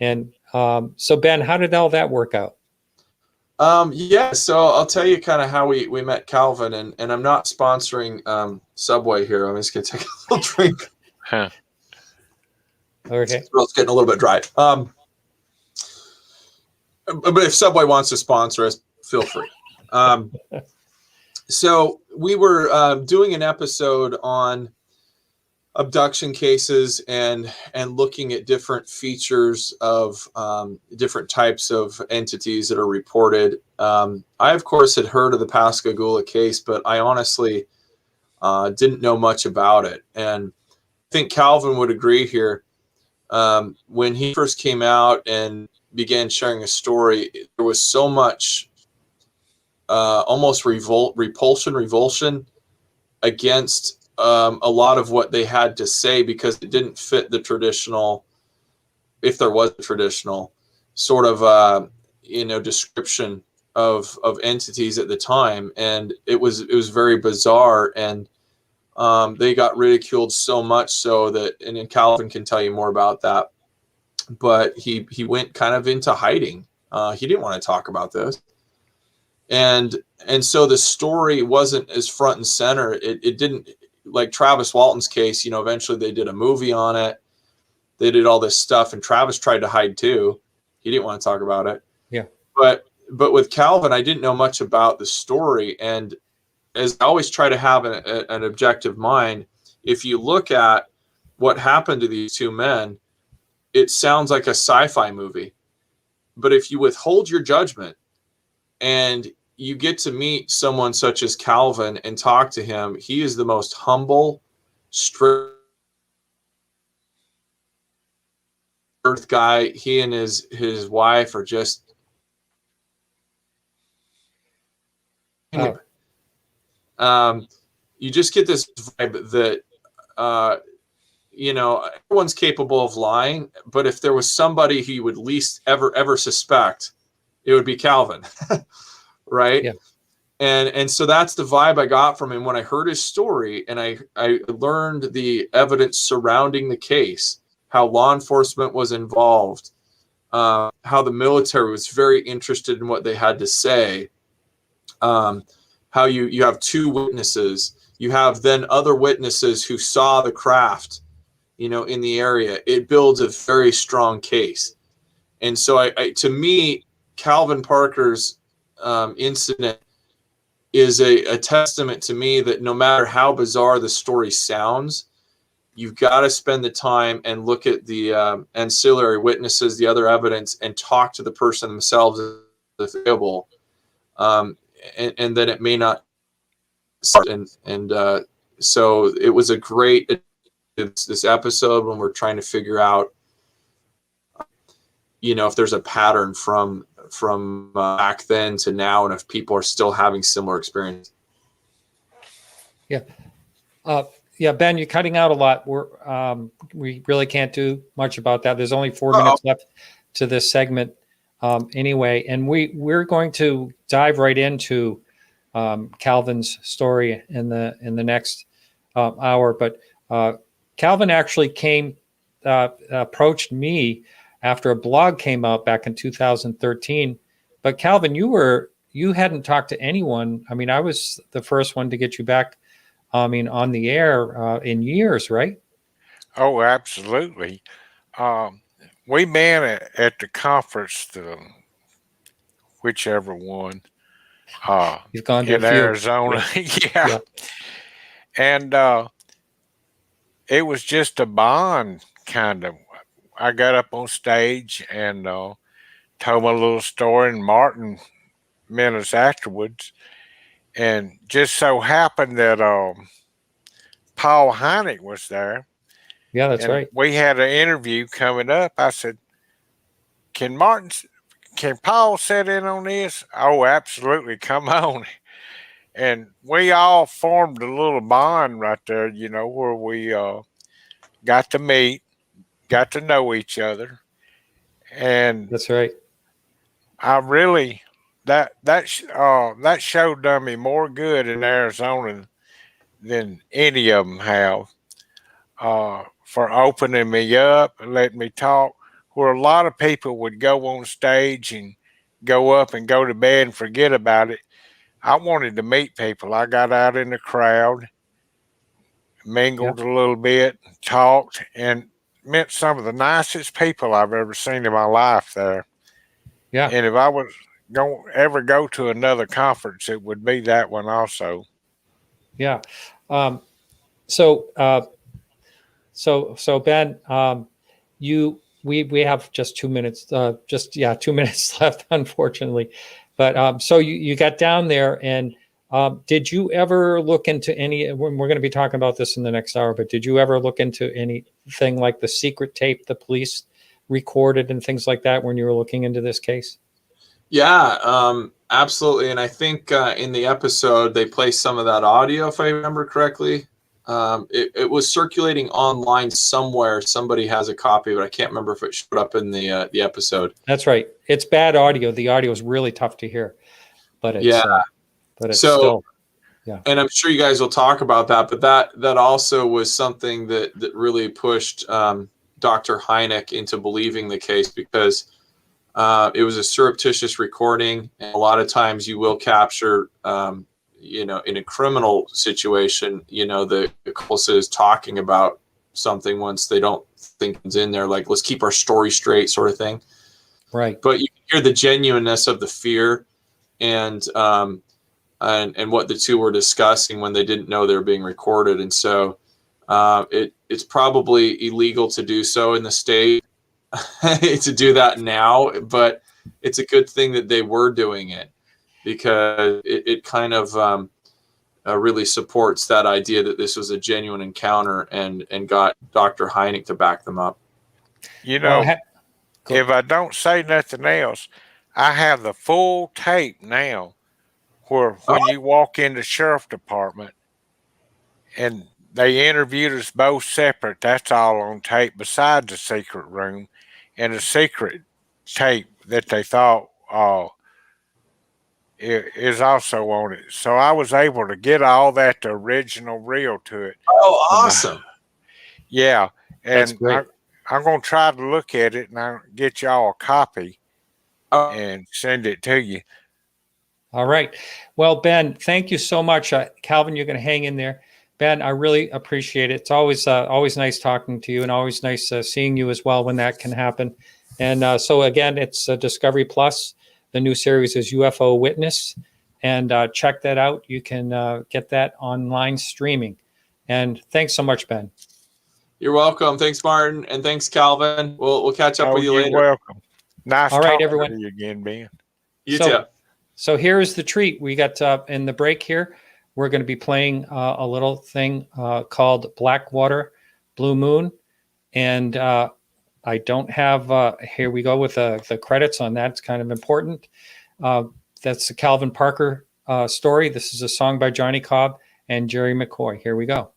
And so, Ben, how did all that work out? Yeah, so I'll tell you kind of how we met Calvin, and I'm not sponsoring Subway here. I'm just going to take a little drink. Okay. It's getting a little bit dry. But if Subway wants to sponsor us, feel free. So we were doing an episode on abduction cases and looking at different features of different types of entities that are reported. I, of course, had heard of the Pascagoula case, but I honestly didn't know much about it. And I think Calvin would agree here. When he first came out and began sharing a story, there was so much almost revulsion against a lot of what they had to say, because it didn't fit the traditional, if there was a traditional sort of description of entities at the time. And it was very bizarre, and they got ridiculed so much so that, and then Calvin can tell you more about that, but he went kind of into hiding. He didn't want to talk about this. And so the story wasn't as front and center. It didn't, like Travis Walton's case, eventually they did a movie on it. They did all this stuff, and Travis tried to hide too. He didn't want to talk about it. Yeah. But with Calvin, I didn't know much about the story. And as I always try to have an objective mind, if you look at what happened to these two men, it sounds like a sci-fi movie. But if you withhold your judgment and you get to meet someone such as Calvin and talk to him, he is the most humble, straight earth guy. He and his wife are just you just get this vibe that everyone's capable of lying, but if there was somebody he would least ever suspect, it would be Calvin. Right? Yeah. And so that's the vibe I got from him when I heard his story, and I learned the evidence surrounding the case, how law enforcement was involved, how the military was very interested in what they had to say, how you have two witnesses, you have then other witnesses who saw the craft, in the area. It builds a very strong case. And so to me, Calvin Parker's incident is a testament to me that no matter how bizarre the story sounds, you've got to spend the time and look at the ancillary witnesses, the other evidence, and talk to the person themselves if available. And then it may not. And so it was a great this episode when we're trying to figure out, if there's a pattern from back then to now, and if people are still having similar experience. Yeah. Yeah, Ben, you're cutting out a lot. We really can't do much about that. There's only 4 minutes left to this segment anyway, and we're going to dive right into Calvin's story in the next hour. But Calvin actually approached me after a blog came out back in 2013. But Calvin, you hadn't talked to anyone. I mean, I was the first one to get you back. I mean, on the air in years, right? Oh, absolutely. We met at the conference, whichever one, You've gone to a in few. Arizona. Yeah. And it was just a bond, kind of. I got up on stage and told my little story, and Martin met us afterwards. And just so happened that Paul Heineck was there. Yeah, that's and right. We had an interview coming up. I said, can Paul sit in on this? Oh, absolutely. Come on. And we all formed a little bond right there, where we got to meet, got to know each other. And that's right. I really, that show done me more good in Arizona than any of them have, for opening me up and letting me talk, where a lot of people would go on stage and go up and go to bed and forget about it. I wanted to meet people. I got out in the crowd, mingled a little bit, talked, and met some of the nicest people I've ever seen in my life there. Yeah. And if I was going ever go to another conference, it would be that one also. Yeah. So Ben, we have just 2 minutes, 2 minutes left, unfortunately. But so you got down there, and did you ever look into any? We're going to be talking about this in the next hour, but did you ever look into anything like the secret tape the police recorded and things like that when you were looking into this case? Yeah, absolutely. And I think in the episode they play some of that audio, if I remember correctly. It was circulating online somewhere. Somebody has a copy, but I can't remember if it showed up in the episode. That's right. It's bad audio. The audio is really tough to hear, but it's still. Yeah. And I'm sure you guys will talk about that, but that also was something that really pushed Dr. Heineck into believing the case, because it was a surreptitious recording, and a lot of times you will capture in a criminal situation, the accomplice is talking about something once they don't think it's in there, like, let's keep our story straight, sort of thing. Right. But you hear the genuineness of the fear and what the two were discussing when they didn't know they were being recorded. And so it's probably illegal to do so in the state to do that now, but it's a good thing that they were doing it, because it kind of really supports that idea that this was a genuine encounter, and got Dr. Heineck to back them up. If I don't say nothing else, I have the full tape now, where when you walk in the sheriff department and they interviewed us both separate, that's all on tape, besides the secret room and a secret tape that they thought is also on it. So I was able to get all that, the original reel to it. Oh, awesome. Yeah. And that's great. I'm going to try to look at it, and I'll get y'all a copy and send it to you. All right. Well, Ben, thank you so much. Calvin, you're going to hang in there. Ben, I really appreciate it. It's always nice talking to you, and always nice seeing you as well when that can happen. And so again, it's Discovery Plus. The new series is UFO Witness, and check that out. You can get that online streaming. And thanks so much, Ben. You're welcome. Thanks, Martin, and thanks, Calvin. We'll catch up with you later. You're welcome. Nice All right, talking everyone. to you again, Ben. You too. So here's the treat. We got in the break here, we're going to be playing a little thing called Blackwater, Blue Moon. And I don't have, here we go with the credits on that. It's kind of important. That's the Calvin Parker story. This is a song by Johnny Cobb and Jerry McCoy. Here we go.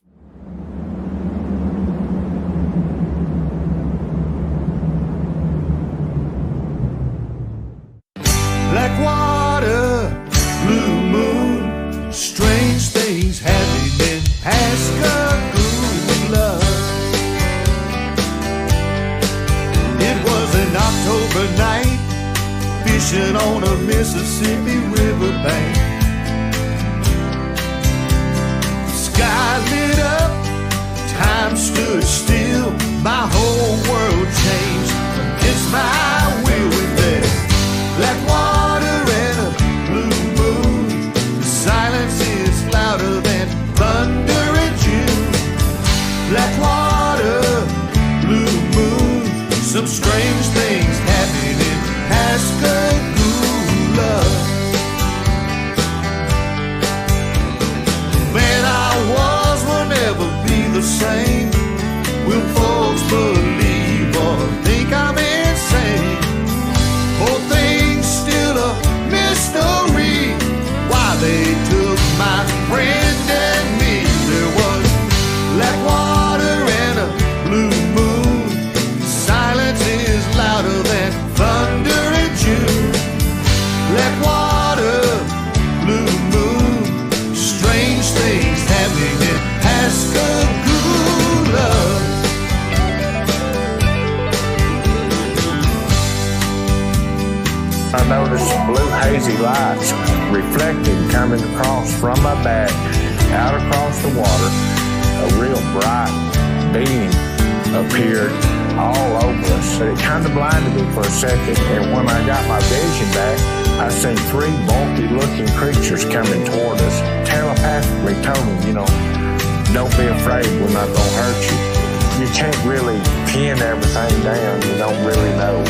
Blackwater, blue moon, strange things happening in Pascagoula. It was an October night, fishing on a Mississippi riverbank. Sky lit up, time stood still, my whole world changed against my will with that Blackwater and a blue moon. The silence is louder than thunder in June. Blackwater, blue moon, some strange things happening in Pascagoula. Man I was will never be the same. Will folks believe or think I'm insane? Whole thing's still a mystery, why they took my friend and me. There was Blackwater and a blue moon. Silence is louder than thunder in June. Blackwater, blue moon, strange things happening in Pascagoula. I noticed blue hazy lights reflecting coming across from my back out across the water. A real bright beam appeared all over us. But it kind of blinded me for a second, and when I got my vision back, I seen three bulky looking creatures coming toward us. Telepathically told me, don't be afraid, we're not gonna hurt you. You can't really pin everything down, you don't really know.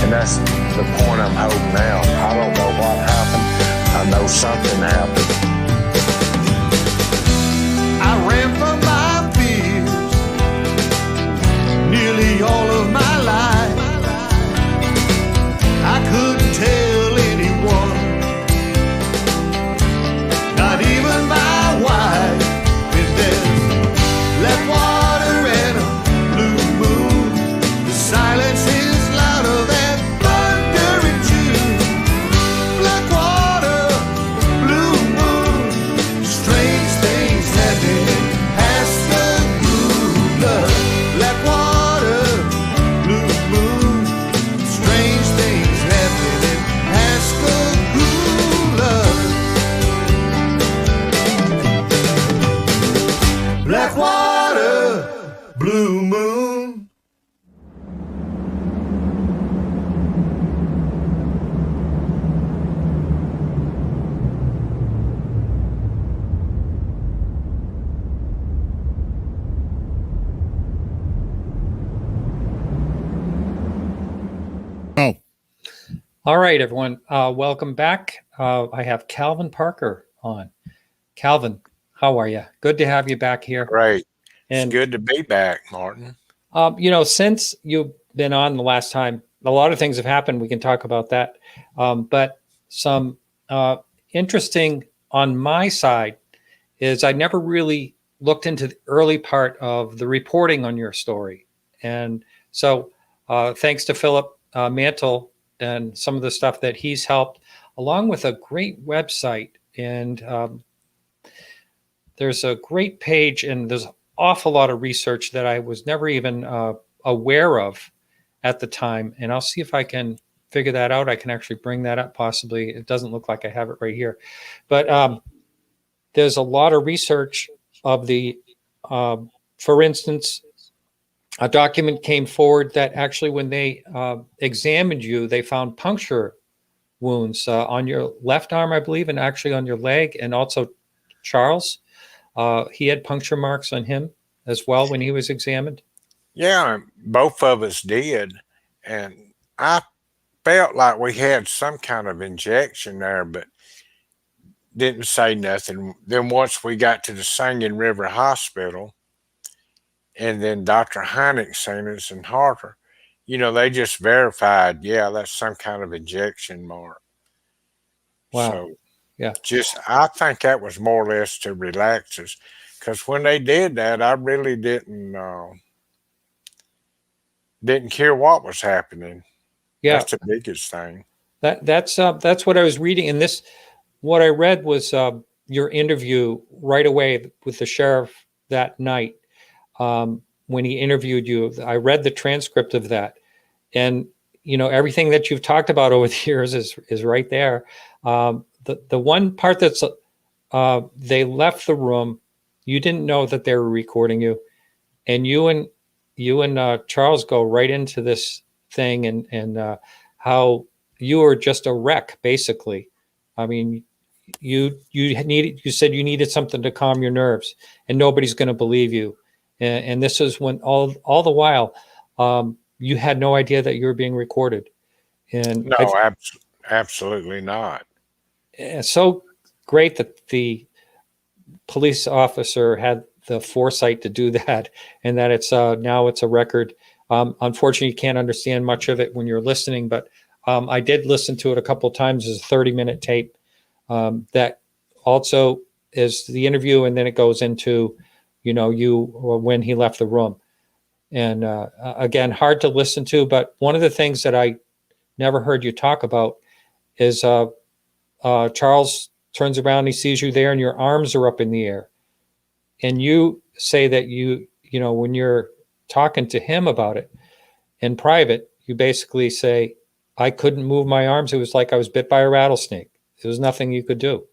And that's the point I'm holding out. I don't know what happened. I know something happened. I ran from my fears nearly all of my life. I couldn't tell anyone, not even my wife. When there's Blackwater and a blue moon, the silence is louder than thunder in June. Blackwater, blue moon, strange things happening in Pascagoula. Blackwater, blue moon, strange things happening in Pascagoula. Blackwater, blue moon. All right, everyone. Welcome back. I have Calvin Parker on. Calvin, how are you? Good to have you back here. Great. And It's good to be back, Martin. Since you've been on the last time, a lot of things have happened. We can talk about that. But some interesting on my side is I never really looked into the early part of the reporting on your story. And so thanks to Philip Mantle and some of the stuff that he's helped, along with a great website. And there's a great page, and there's an awful lot of research that I was never even aware of at the time. And I'll see if I can figure that out. I can actually bring that up possibly. It doesn't look like I have it right here. But there's a lot of research of the, for instance, a document came forward that actually when they examined you, they found puncture wounds on your left arm, I believe, and actually on your leg. And also Charles, he had puncture marks on him as well when he was examined. Yeah, both of us did. And I felt like we had some kind of injection there, but didn't say nothing. Then once we got to the Singing River Hospital, and then Dr. Heineck seen us and Harper, they just verified, yeah, that's some kind of injection mark. Wow. So Yeah. I think that was more or less to relax us, because when they did that, I really didn't care what was happening. Yeah. That's the biggest thing. That's what I was reading. And what I read was your interview right away with the sheriff that night when he interviewed you. I read the transcript of that, and everything that you've talked about over the years is right there. The one part that's they left the room, you didn't know that they were recording you, and you and Charles go right into this thing and how you were just a wreck, basically. I mean, you said you needed something to calm your nerves, and nobody's going to believe you. And this is when all the while you had no idea that you were being recorded. And No, absolutely not. it's so great that the police officer had the foresight to do that, and that it's now it's a record. Unfortunately, you can't understand much of it when you're listening, but I did listen to it a couple of times as a 30-minute tape. That also is the interview, and then it goes into, when he left the room. And again, hard to listen to, but one of the things that I never heard you talk about is Charles turns around, he sees you there, and your arms are up in the air. And you say that when you're talking to him about it in private, you basically say, I couldn't move my arms. It was like I was bit by a rattlesnake. There was nothing you could do.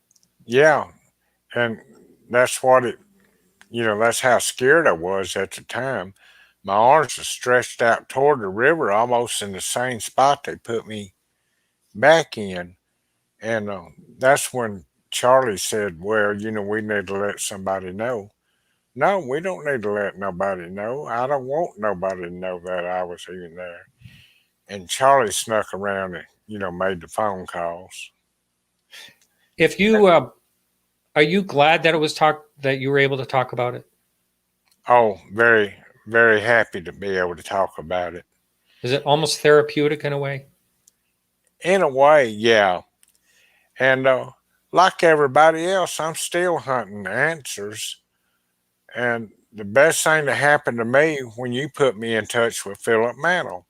Yeah. And that's that's how scared I was at the time. My arms were stretched out toward the river, almost in the same spot they put me back in. And that's when Charlie said, well, we need to let somebody know. No, we don't need to let nobody know. I don't want nobody to know that I was even there. And Charlie snuck around and, made the phone calls. If you, are you glad that that you were able to talk about it? Oh, very, very happy to be able to talk about it. Is it almost therapeutic in a way? In a way, yeah. And like everybody else, I'm still hunting answers. And the best thing that happened to me when you put me in touch with Philip Mantle.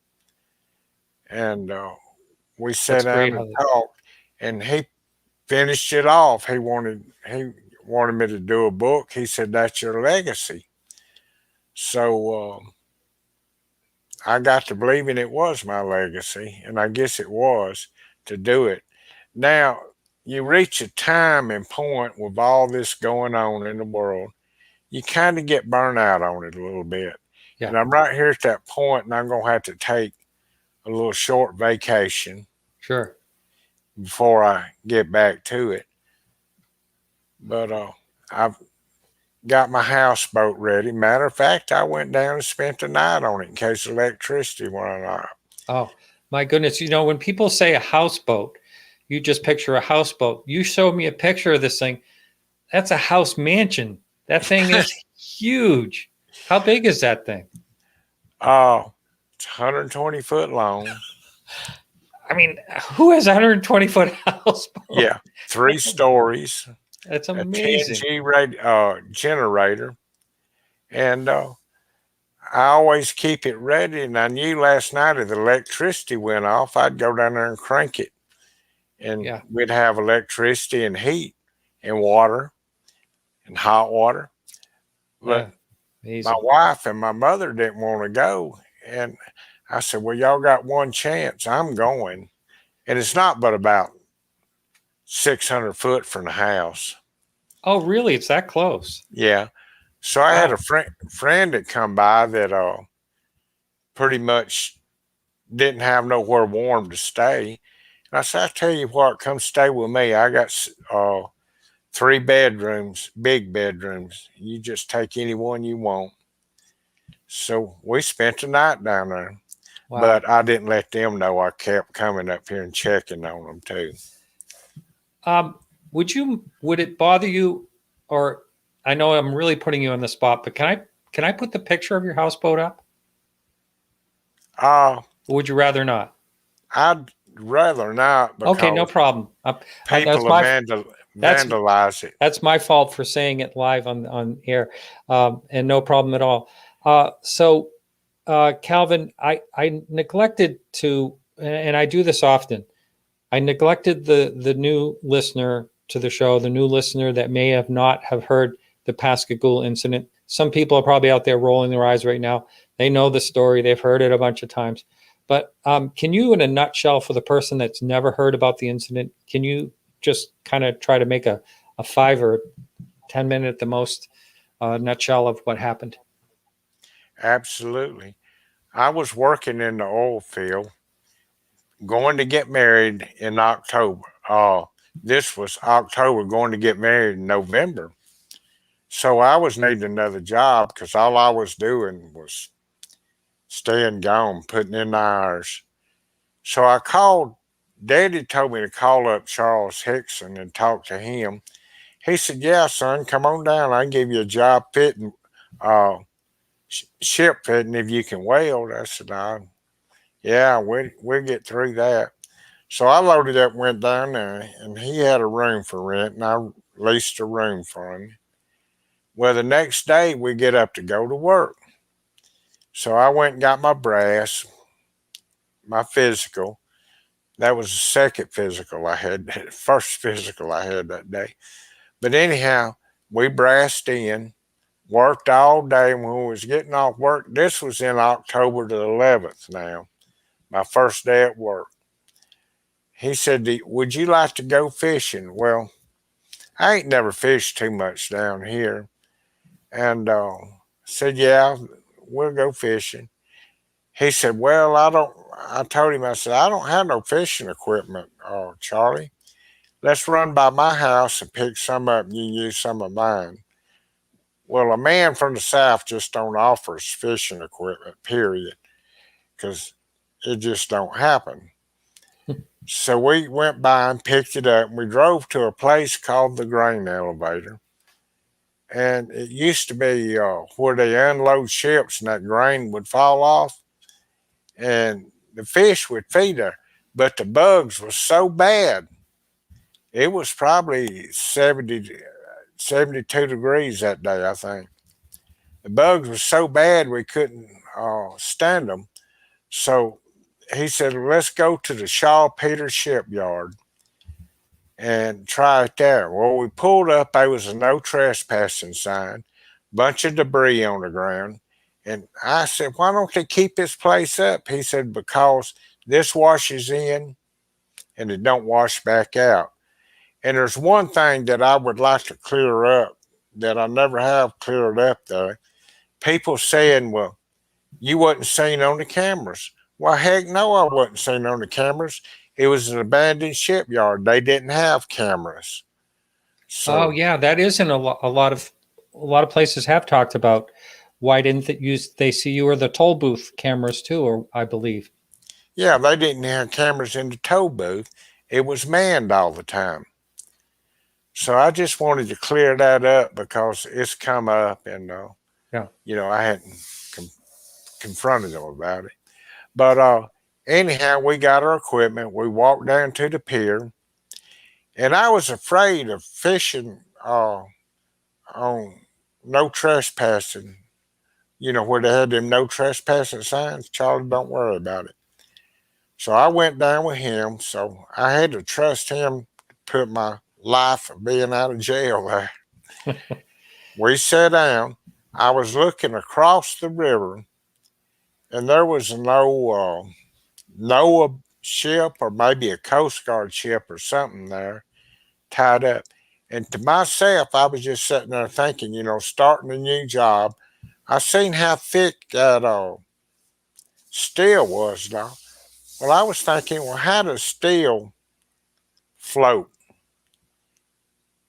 And we sat down and talked, and he finished it off. He wanted me to do a book. He said, that's your legacy. So I got to believing it was my legacy, and I guess it was, to do it. Now, you reach a time and point with all this going on in the world, you kind of get burnt out on it a little bit. Yeah. And I'm right here at that point, and I'm going to have to take a little short vacation. Sure. Before I get back to it. But I've got my houseboat ready. Matter of fact, I went down and spent the night on it in case electricity went out. Oh, my goodness. When people say a houseboat, you just picture a houseboat. You showed me a picture of this thing. That's a house mansion. That thing is huge. How big is that thing? It's 120 foot long. I mean, who has a 120-foot houseboat? Yeah, 3 stories. That's amazing. A 10G generator. And I always keep it ready. And I knew last night if the electricity went off, I'd go down there and crank it. And we'd have electricity and heat and water and hot water. But my wife and my mother didn't want to go. And I said, well, y'all got one chance. I'm going. And it's not but about 600 foot from the house. Oh, really? It's that close? Yeah. So I had a friend that come by that pretty much didn't have nowhere warm to stay. And I said, I tell you what, come stay with me. I got 3 bedrooms, big bedrooms. You just take any one you want. So we spent the night down there. Wow. But I didn't let them know. I kept coming up here and checking on them too. Would it bother you, or I know I'm really putting you on the spot, but can I put the picture of your houseboat up? Or would you rather not? I'd rather not because Okay, no problem. people vandalize it. That's my fault for saying it live on air, and no problem at all. Calvin, I neglected to, and I do this often. I neglected the new listener to the show, the new listener that may have heard the Pascagoula incident. Some people are probably out there rolling their eyes right now. They know the story. They've heard it a bunch of times. But can you, in a nutshell, for the person that's never heard about the incident, can you just kind of try to make a 5 or 10 minute at the most nutshell of what happened? Absolutely. I was working in the oil field, going to get married in October. This was October, going to get married in November. So I was needing another job because all I was doing was staying gone, putting in the hours. So I called. Daddy told me to call up Charles Hickson and talk to him. He said, "Yeah, son, come on down. I can give you a job fitting, ship fitting if you can weld." I said, "Yeah, we'll get through that." So I loaded up, went down there, and he had a room for rent, and I leased a room for him. Well, the next day we get up to go to work. So I went and got my brass, my physical. That was the second physical I had, first physical I had that day. But anyhow, we brassed in, worked all day. When we was getting off work, this was in October the 11th now, my first day at work. He said, "Would you like to go fishing?" Well, I ain't never fished too much down here. And said, "Yeah, we'll go fishing." He said, "Well, I told him, I said, "I don't have no fishing equipment, Charlie. Let's run by my house and pick some up and you can use some of mine." Well, a man from the South just don't offer us fishing equipment, period, because it just don't happen. So we went by and picked it up, and we drove to a place called the grain elevator. And it used to be where they unload ships and that grain would fall off and the fish would feed there. But the bugs were so bad. It was probably 72 degrees that day, I think. The bugs were so bad we couldn't stand them. So he said, "Let's go to the Shaw Peters shipyard and try it there." Well, we pulled up. There was a no trespassing sign, bunch of debris on the ground. And I said, "Why don't they keep this place up?" He said, "Because this washes in and it don't wash back out." And there's one thing that I would like to clear up that I never have cleared up there. People saying, "Well, you wasn't seen on the cameras." Well, heck no, I wasn't seen on the cameras. It was an abandoned shipyard. They didn't have cameras. So, Oh yeah, that isn't a lot of places have talked about why didn't they see you or the toll booth cameras too, or I believe. yeah, they didn't have cameras in the toll booth. It was manned all the time. So I just wanted to clear that up because it's come up, and I hadn't confronted them about it. But anyhow, we got our equipment. We walked down to the pier, and I was afraid of fishing on no trespassing. Where they had them no trespassing signs. "Charlie, don't worry about it." So I went down with him. So I had to trust him to put my life of being out of jail there. We sat down. I was looking across the river, and there was no ship or maybe a Coast Guard ship or something there tied up. And to myself, I was just sitting there thinking, starting a new job, I seen how thick that steel was now. Well, I was thinking, well, how does steel float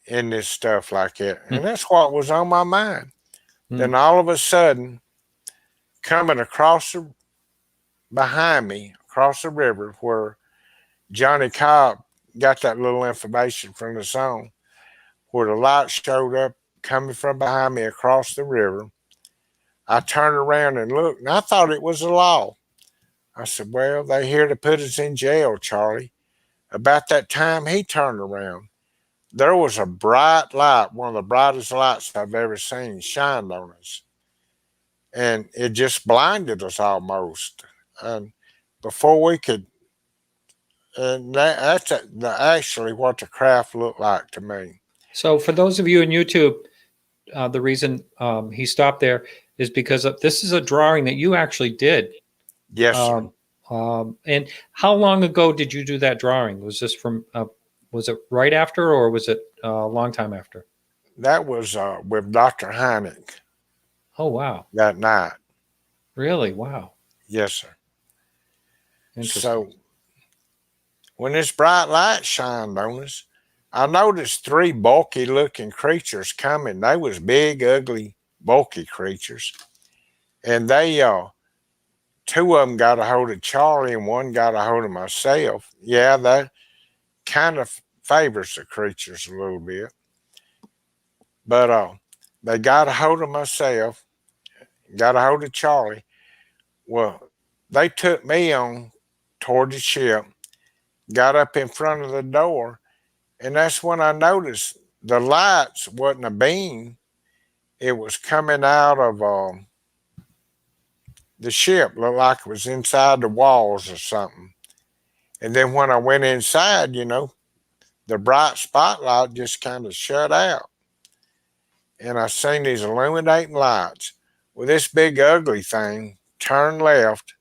in this stuff like that? And that's what was on my mind. Then all of a sudden, coming behind me, across the river where Johnny Cobb got that little information from the song, where the light showed up coming from behind me across the river. I turned around and looked, and I thought it was a law. I said, well, they here to put us in jail, Charlie. About that time, he turned around. There was a bright light, one of the brightest lights I've ever seen, shined on us. And it just blinded us almost. And before we could, and that's actually what the craft looked like to me. So for those of you on YouTube, the reason he stopped there is because this is a drawing that you actually did. Yes, sir. And how long ago did you do that drawing? Was this from, was it right after, or was it a long time after? That was with Dr. Heineck Oh, wow. that night. Really? Wow. Yes, sir. Interesting. So when this bright light shined on us, I noticed 3 bulky looking creatures coming. They was big, ugly, bulky creatures. And they, 2 of them got a hold of Charlie and 1 got a hold of myself. Yeah, that kind of favors the creatures a little bit. But they got a hold of myself, got a hold of Charlie. Well, they took me on toward the ship, got up in front of the door, and that's when I noticed the lights wasn't a beam. It was coming out of the ship, looked like it was inside the walls or something. And then when I went inside, the bright spotlight just kind of shut out. And I seen these illuminating lights. Well, this big ugly thing turned left,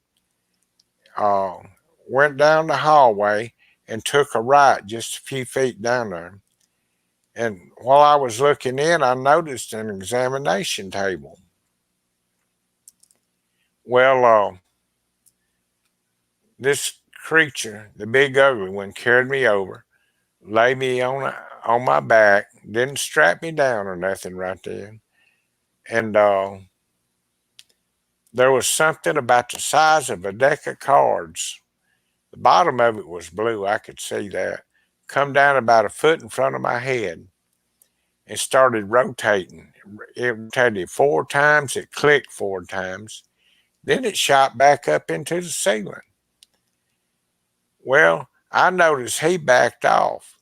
went down the hallway, and took a right just a few feet down there. And while I was looking in, I noticed an examination table. Well, this creature, the big ugly one, carried me over, laid me on my back, didn't strap me down or nothing right then. And there was something about the size of a deck of cards. The bottom of it was blue, I could see that. Come down about a foot in front of my head and started rotating. It rotated 4 times, it clicked 4 times. Then it shot back up into the ceiling. Well, I noticed he backed off.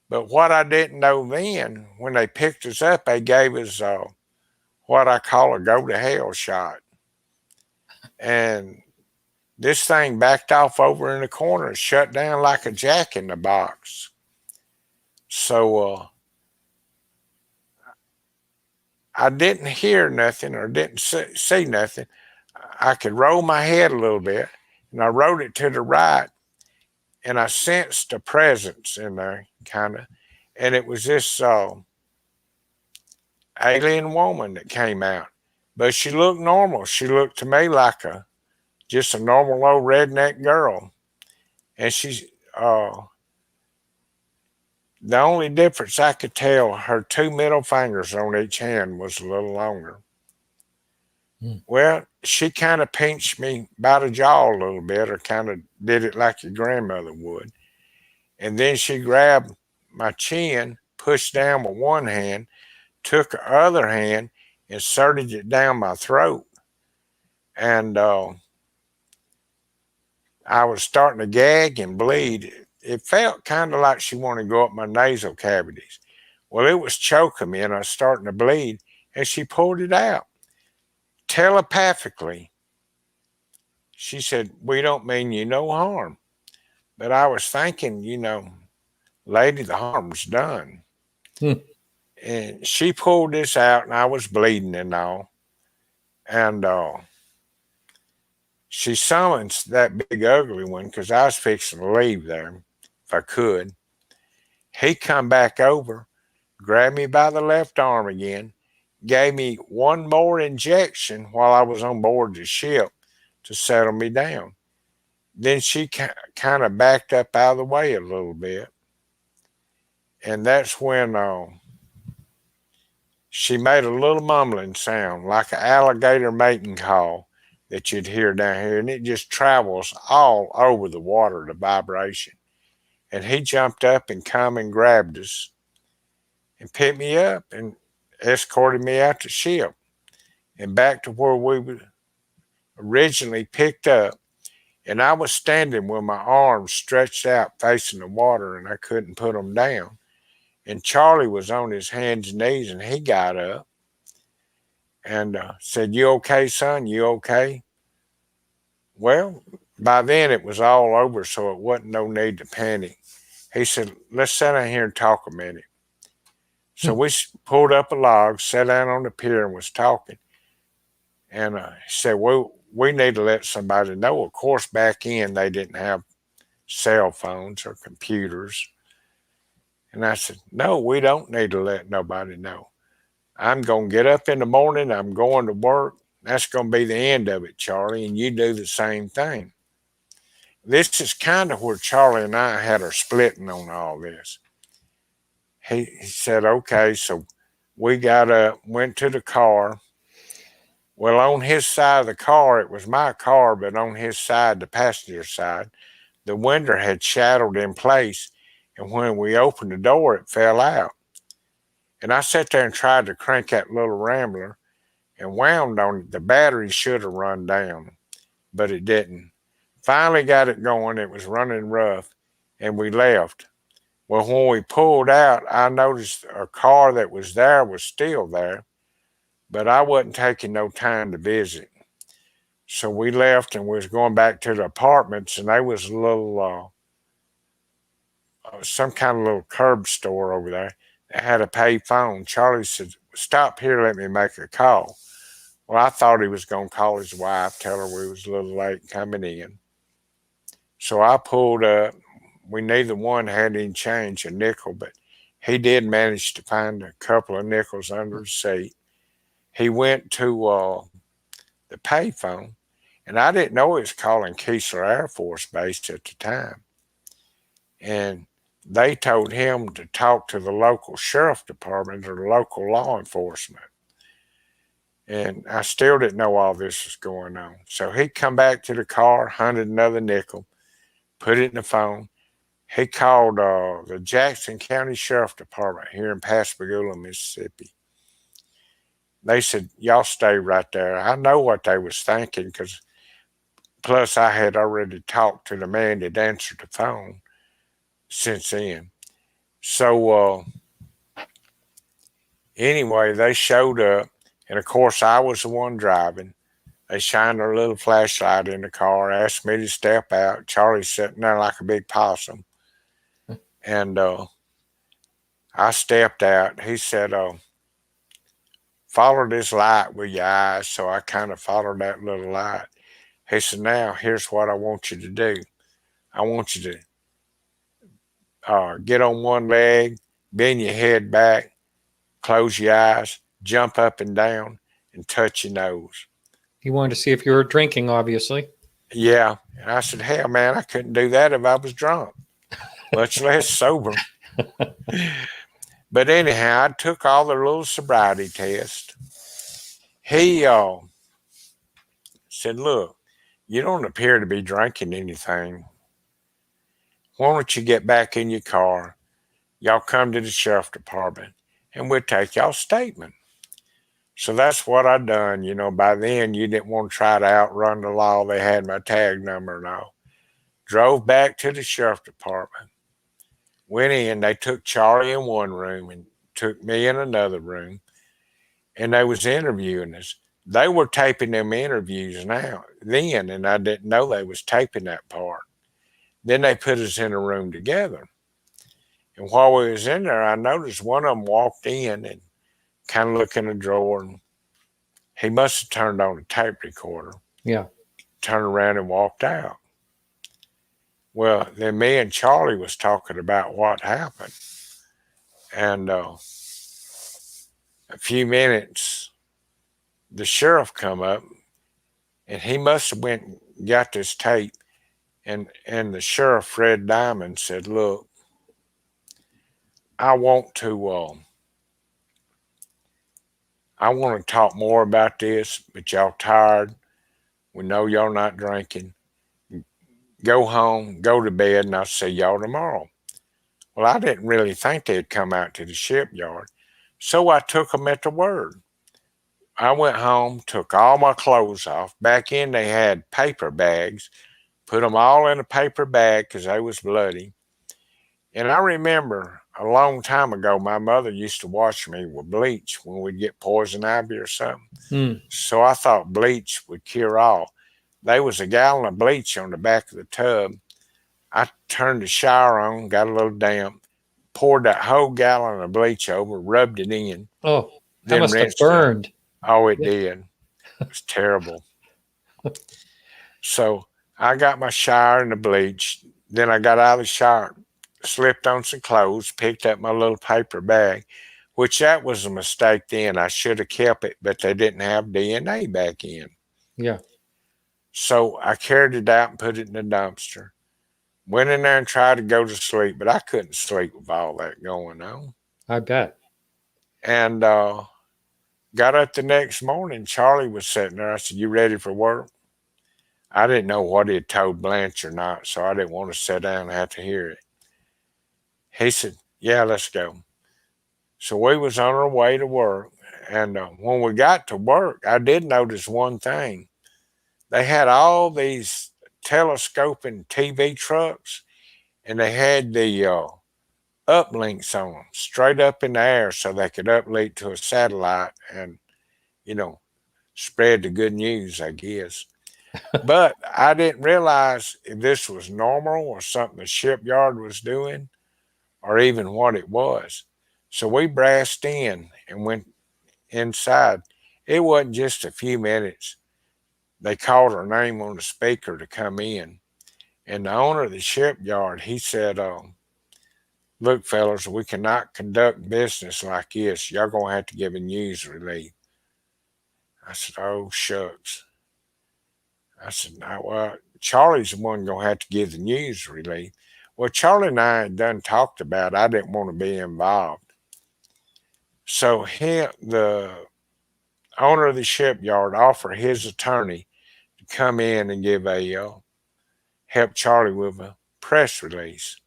But what I didn't know then, when they picked us up, they gave us what I call a go to hell shot. And this thing backed off over in the corner, shut down like a jack in the box. So I didn't hear nothing or didn't see nothing. I could roll my head a little bit, and I rolled it to the right, and I sensed a presence in there, kind of. And it was this alien woman that came out. But she looked normal. She looked to me like just a normal old redneck girl. And she's the only difference I could tell, her 2 middle fingers on each hand was a little longer. Well, she kind of pinched me by the jaw a little bit, or kind of did it like your grandmother would. And then she grabbed my chin, pushed down with one hand, took her other hand, inserted it down my throat. And I was starting to gag and bleed. It felt kind of like she wanted to go up my nasal cavities. Well, it was choking me, and I was starting to bleed, and she pulled it out. Telepathically, she said, "We don't mean you no harm." But I was thinking, lady, the harm's done. And she pulled this out, and I was bleeding and all. And she summons that big ugly one, because I was fixing to leave there if I could. He come back over, grabbed me by the left arm again, gave me one more injection while I was on board the ship to settle me down. Then she kind of backed up out of the way a little bit. And that's when she made a little mumbling sound, like an alligator mating call that you'd hear down here. And it just travels all over the water, the vibration. And he jumped up and come and grabbed us and picked me up and escorted me out the ship and back to where we were originally picked up. And I was standing with my arms stretched out facing the water, and I couldn't put them down. And Charlie was on his hands and knees, and he got up and said, "You okay, son? You okay?" Well, by then it was all over, so it wasn't no need to panic. He said, "Let's sit down here and talk a minute." So we pulled up a log, sat down on the pier, and was talking. And he said, "Well, we need to let somebody know." Of course, back in, they didn't have cell phones or computers. And I said, "No, we don't need to let nobody know. I'm going to get up in the morning. I'm going to work. That's going to be the end of it, Charlie, and you do the same thing." This is kind of where Charlie and I had our splitting on all this. He said, "Okay." So we got up, went to the car. Well, on his side of the car, it was my car, but on his side, the passenger side, the window had shattered in place. And when we opened the door, it fell out. And I sat there and tried to crank that little rambler and wound on it. The battery should have run down, but it didn't. Finally got it going. It was running rough, and we left. Well, when we pulled out, I noticed a car that was there was still there, but I wasn't taking no time to visit. So we left and we was going back to the apartments, and there was a little, some kind of little curb store over there that had a pay phone. Charlie said, "Stop here, let me make a call." Well, I thought he was going to call his wife, tell her we was a little late coming in. So I pulled up. We neither one had any change, a nickel, but he did manage to find a couple of nickels under the seat. He went to the payphone, and I didn't know he was calling Keesler Air Force Base at the time. And they told him to talk to the local sheriff department or the local law enforcement. And I still didn't know all this was going on. So he come back to the car, hunted another nickel, put it in the phone. He called the Jackson County Sheriff Department here in Pascagoula, Mississippi. They said, "Y'all stay right there." I know what they was thinking, because plus I had already talked to the man that answered the phone since then. So anyway, they showed up, and of course I was the one driving. They shined their little flashlight in the car, asked me to step out. Charlie's sitting there like a big possum. And I stepped out. He said, "Follow this light with your eyes." So I kind of followed that little light. He said, "Now, here's what I want you to do. I want you to get on one leg, bend your head back, close your eyes, jump up and down, and touch your nose." He wanted to see if you were drinking, obviously. Yeah. And I said, "Hell, man, I couldn't do that if I was drunk, much less sober." But anyhow, I took all the little sobriety tests. He said, "Look, you don't appear to be drinking anything. Why don't you get back in your car? Y'all come to the sheriff department, and we'll take y'all's statement." So that's what I done. You know, by then you didn't want to try to outrun the law. They had my tag number and all. Drove back to the sheriff department. Went in, they took Charlie in one room and took me in another room, and they was interviewing us. They were taping them interviews then, and I didn't know they was taping that part. Then they put us in a room together. And while we was in there, I noticed one of them walked in and kind of looked in the drawer, and he must have turned on a tape recorder. Yeah. Turned around and walked out. Well, then me and Charlie was talking about what happened. And a few minutes, the sheriff come up, and he must have went and got this tape. And the sheriff, Fred Diamond, said, "Look, I want to talk more about this, but y'all tired. We know y'all not drinking. Go home, go to bed, and I'll see y'all tomorrow." Well, I didn't really think they'd come out to the shipyard, so I took them at the word. I went home, took all my clothes off. Back in, they had paper bags, put them all in a paper bag because they was bloody. And I remember a long time ago, my mother used to wash me with bleach when we'd get poison ivy or something. Mm. So I thought bleach would cure all. There was a gallon of bleach on the back of the tub. I turned the shower on, got a little damp, poured that whole gallon of bleach over, rubbed it in, Oh, that then must have rinsed it. burned. Oh, it did. It was terrible. So I got my shower and the bleach. Then I got out of the shower, slipped on some clothes, picked up my little paper bag, which that was a mistake then. I should have kept it, but they didn't have DNA back in. Yeah. So I carried it out and put it in the dumpster. Went in there and tried to go to sleep, but I couldn't sleep with all that going on. I bet. And got up the next morning. Charlie was sitting there. I said, "You ready for work?" I didn't know what he had told Blanche or not, so I didn't want to sit down and have to hear it. He said, "Yeah, let's go." So we was on our way to work. And when we got to work, I did notice one thing. They had all these telescoping TV trucks, and they had the uplinks on them straight up in the air so they could uplink to a satellite and, spread the good news, I guess. But I didn't realize if this was normal or something the shipyard was doing or even what it was. So we brassed in and went inside. It wasn't just a few minutes. They called her name on the speaker to come in. And the owner of the shipyard, he said, "Look, fellas, we cannot conduct business like this. Y'all going to have to give a news release." I said, "Oh, shucks." I said, "No, well, Charlie's the one going to have to give the news release." Well, Charlie and I had done talked about I didn't want to be involved. So the owner of the shipyard offered his attorney to come in and give help Charlie with a press release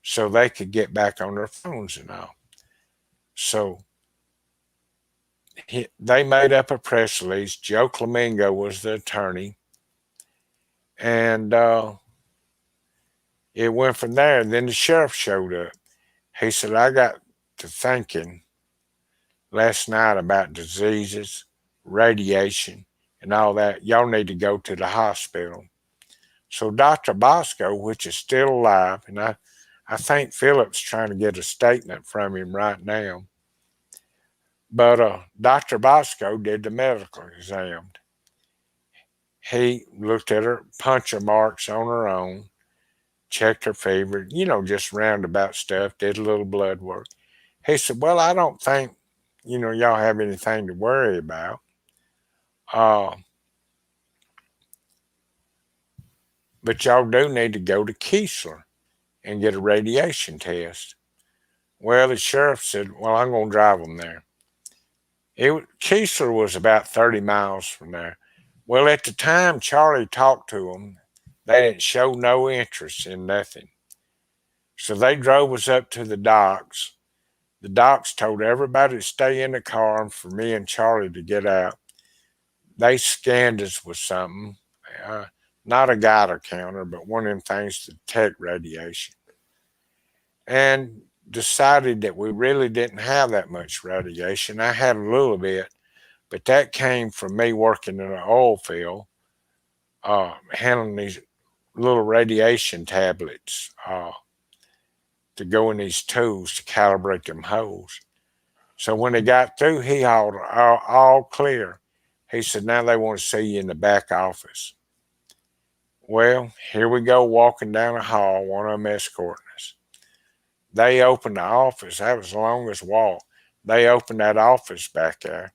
so they could get back on their phones and all. So they made up a press release. Joe Flamingo was the attorney. And it went from there. And then the sheriff showed up. He said, "I got to thinking last night about diseases, radiation, and all that. Y'all need to go to the hospital." So Dr. Bosco, which is still alive, and I think Philip's trying to get a statement from him right now. But Dr. Bosco did the medical exam. He looked at her puncture marks on her own, checked her fever, just roundabout stuff, did a little blood work. He said, "Well, I don't think, y'all have anything to worry about. But y'all do need to go to Keesler and get a radiation test." Well, the sheriff said, "Well, I'm going to drive them there." Keesler was about 30 miles from there. Well, at the time Charlie talked to them, they didn't show no interest in nothing. So they drove us up to the docks. The docks told everybody to stay in the car and for me and Charlie to get out. They scanned us with something, not a Geiger counter, but one of them things to detect radiation, and decided that we really didn't have that much radiation. I had a little bit, but that came from me working in an oil field, handling these little radiation tablets to go in these tools to calibrate them holes. So when they got through, he hauled all clear. He said, "Now they want to see you in the back office." Well, here we go walking down the hall, one of them escorting us. They opened the office. That was the longest walk. They opened that office back there,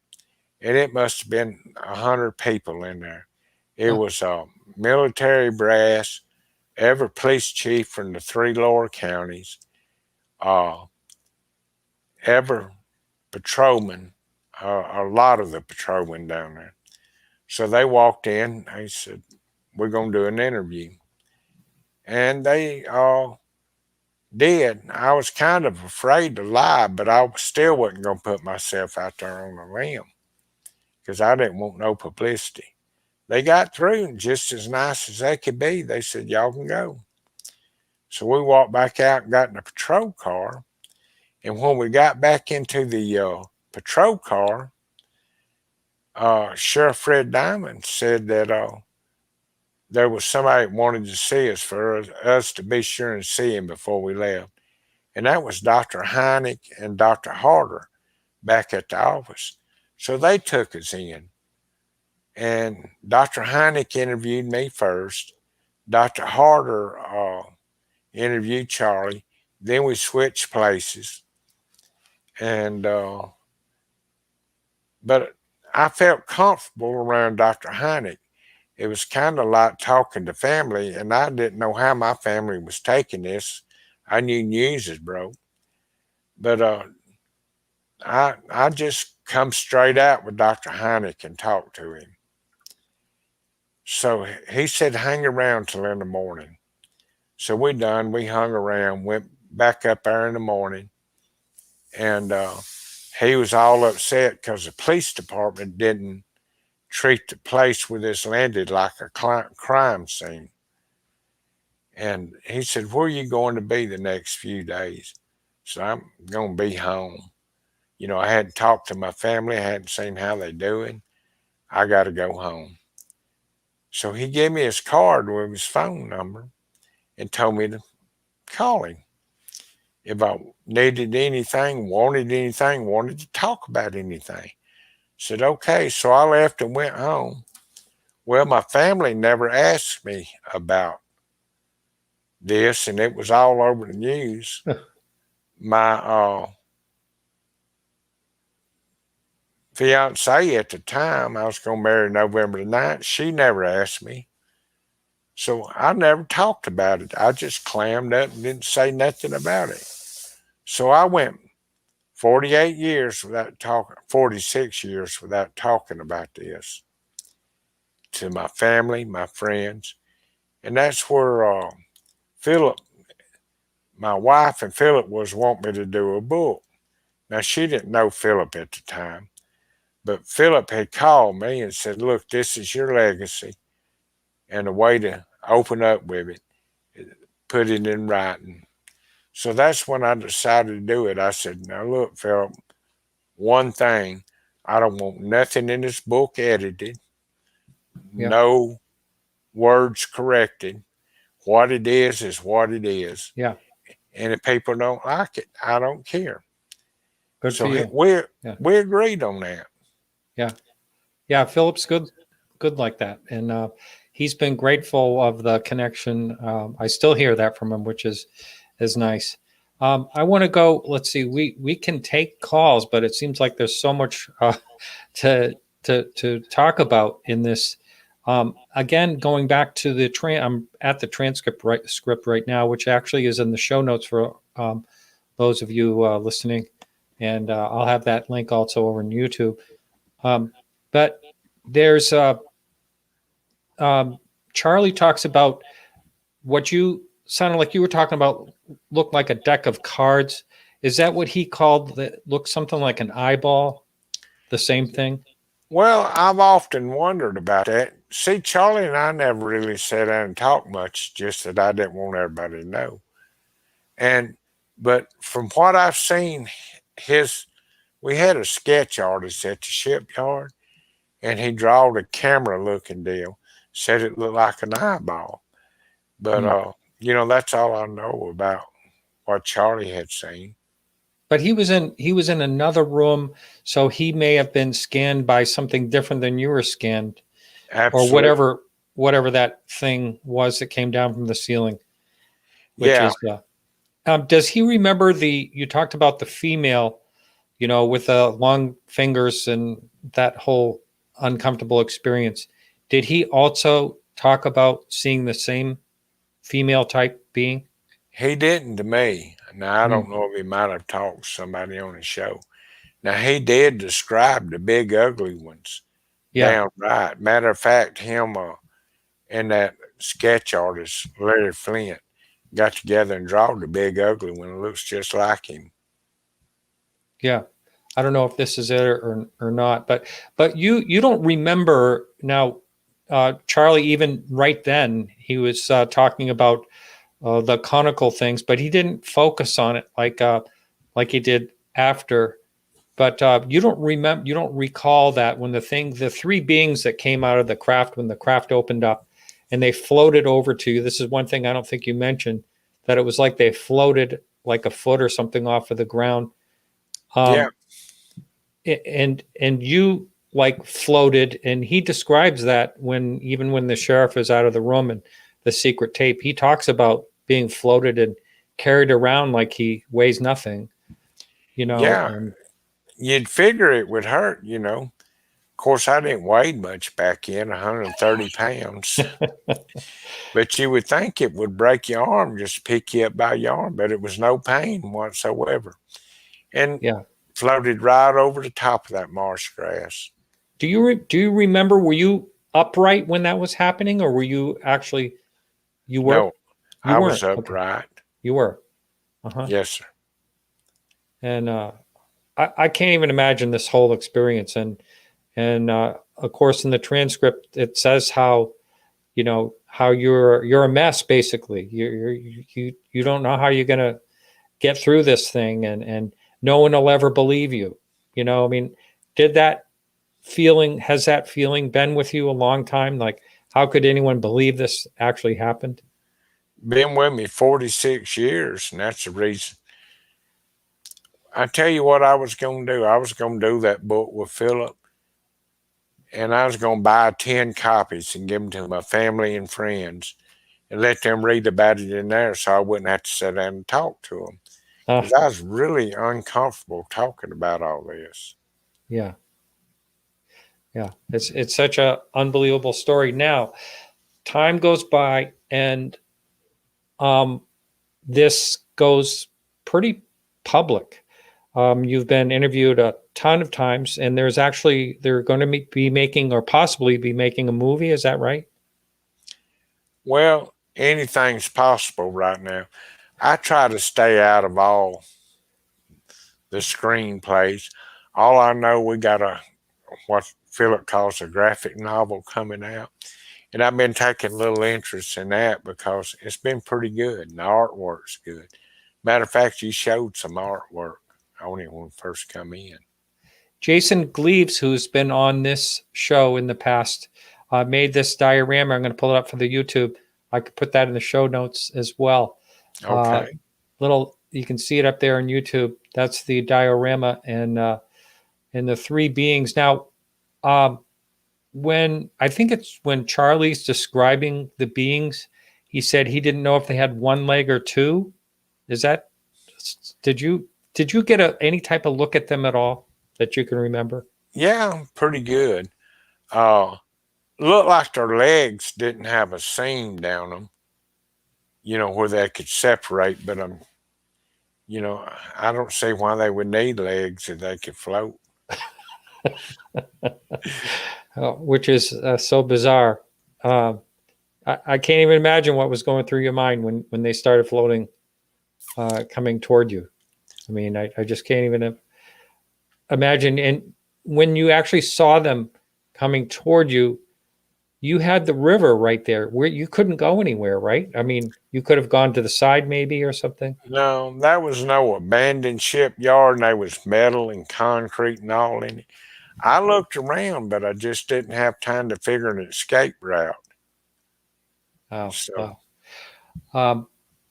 and it must have been 100 people in there. It was military brass, every police chief from the 3 lower counties, every patrolman, a lot of the patrolmen down there. So they walked in. They said, "We're going to do an interview." And they did. I was kind of afraid to lie, but I still wasn't going to put myself out there on a limb because I didn't want no publicity. they got through just as nice as they could be. They said, y'all can go. So we walked back out and got in a patrol car. And when we got back into the patrol car, Sheriff Fred Diamond said that there was somebody that wanted to see us for us to be sure and see him before we left. And that was Dr. Heineck and Dr. Harder back at the office. So they took us in. And Dr. Heineck interviewed me first. Dr. Harder interviewed Charlie. Then we switched places. And but I felt comfortable around Dr. Heineck. It was kind of like talking to family, and I didn't know how my family was taking this. I knew news is broke. But I just come straight out with Dr. Heineck and talked to him. So he said, hang around till in the morning. So we hung around, went back up there in the morning, and he was all upset because the police department didn't treat the place where this landed like a crime scene. And he said, where are you going to be the next few days? So I'm going to be home. You know, I hadn't talked to my family. I hadn't seen how they doing. I got to go home. So he gave me his card with his phone number and told me to call him. If I needed anything, wanted to talk about anything. Said, okay. So I left and went home. Well, my family never asked me about this, and it was all over the news. My fiance at the time, I was going to marry November the 9th, she never asked me. So I never talked about it. I just clammed up and didn't say nothing about it. So I went 48 years without talking, 46 years without talking about this to my family, my friends. And that's where Philip, my wife and Philip was wanting me to do a book. Now, she didn't know Philip at the time, but Philip had called me and said, look, this is your legacy, and a way to open up with it, put it in writing. So that's when I decided to do it. I said, now look, Philip, one thing, I don't want nothing in this book edited, no words corrected. What it is what it is. Yeah. And if people don't like it, I don't care. Good so for you. We agreed on that. Yeah. Yeah. Philip's good like that. And he's been grateful of the connection. I still hear that from him, which is nice. I want to go, let's see, we can take calls, but it seems like there's so much to talk about in this. Again, going back to I'm at the script right now, which actually is in the show notes for those of you listening, and I'll have that link also over on YouTube. But there's Charlie talks about what you sounded like you were talking about looked like a deck of cards. Is that what he called that looked something like an eyeball? The same thing? Well, I've often wondered about that. See, Charlie and I never really sat down and talked much, just that I didn't want everybody to know. But from what I've seen, we had a sketch artist at the shipyard, and he drawed a camera looking deal, said it looked like an eyeball. But, you know, that's all I know about what Charlie had seen. But he was in another room, so he may have been scanned by something different than you were scanned. Absolutely. Or whatever that thing was that came down from the ceiling. Does he remember you talked about the female, you know, with the long fingers and that whole uncomfortable experience. Did he also talk about seeing the same female type being? He didn't to me. Now, I don't know if he might have talked to somebody on the show. Now, he did describe the big ugly ones. Down right. Matter of fact, him and that sketch artist, Larry Flint, got together and drew the big ugly one. It looks just like him. Yeah. I don't know if this is it or not, but you don't remember now. Charlie, even right then, he was talking about the conical things, but he didn't focus on it like he did after. But you don't recall that when the three beings that came out of the craft, when the craft opened up and they floated over to you. This is one thing I don't think you mentioned, that it was like they floated like a foot or something off of the ground. Yeah. And you like floated, and he describes that even when the sheriff is out of the room and the secret tape, he talks about being floated and carried around like he weighs nothing, Yeah. You'd figure it would hurt, Of course, I didn't weigh much back then, 130 pounds. But you would think it would break your arm, just pick you up by your arm, but it was no pain whatsoever. And floated right over the top of that marsh grass. Do you remember, were you upright when that was happening, or were you actually, you were? No, I was upright. Okay. You were? Uh-huh. Yes, sir. And I can't even imagine this whole experience. And of course, in the transcript, it says how you're a mess, basically. You don't know how you're going to get through this thing, and no one will ever believe you. I mean, has that feeling been with you a long time? Like, how could anyone believe this actually happened? Been with me 46 years, and that's the reason. I tell you what I was going to do. I was going to do that book with Philip, and I was going to buy 10 copies and give them to my family and friends and let them read about it in there, so I wouldn't have to sit down and talk to them. Because I was really uncomfortable talking about all this. Yeah. Yeah. It's such a unbelievable story. Now, time goes by, and this goes pretty public. You've been interviewed a ton of times, and they're going to be making, or possibly be making, a movie. Is that right? Well, anything's possible right now. I try to stay out of all the screenplays. All I know, we got what Philip calls a graphic novel coming out. And I've been taking a little interest in that because it's been pretty good, and the artwork's good. Matter of fact, you showed some artwork on it when we first come in. Jason Gleaves, who's been on this show in the past, made this diorama. I'm going to pull it up for the YouTube. I could put that in the show notes as well. Okay. You can see it up there on YouTube. That's the diorama and the three beings. Now, when Charlie's describing the beings, he said he didn't know if they had one leg or two. Did you get any type of look at them at all that you can remember? Yeah, pretty good. Looked like their legs didn't have a seam down them, where they could separate, but I don't see why they would need legs if they could float. Which is so bizarre. I can't even imagine what was going through your mind when they started floating, coming toward you. I mean, I just can't even imagine. And when you actually saw them coming toward you, you had the river right there where you couldn't go anywhere, right? I mean, you could have gone to the side maybe or something. No, that was no abandoned shipyard, and there was metal and concrete and all in it. I looked around, but I just didn't have time to figure an escape route. Oh, so. Wow.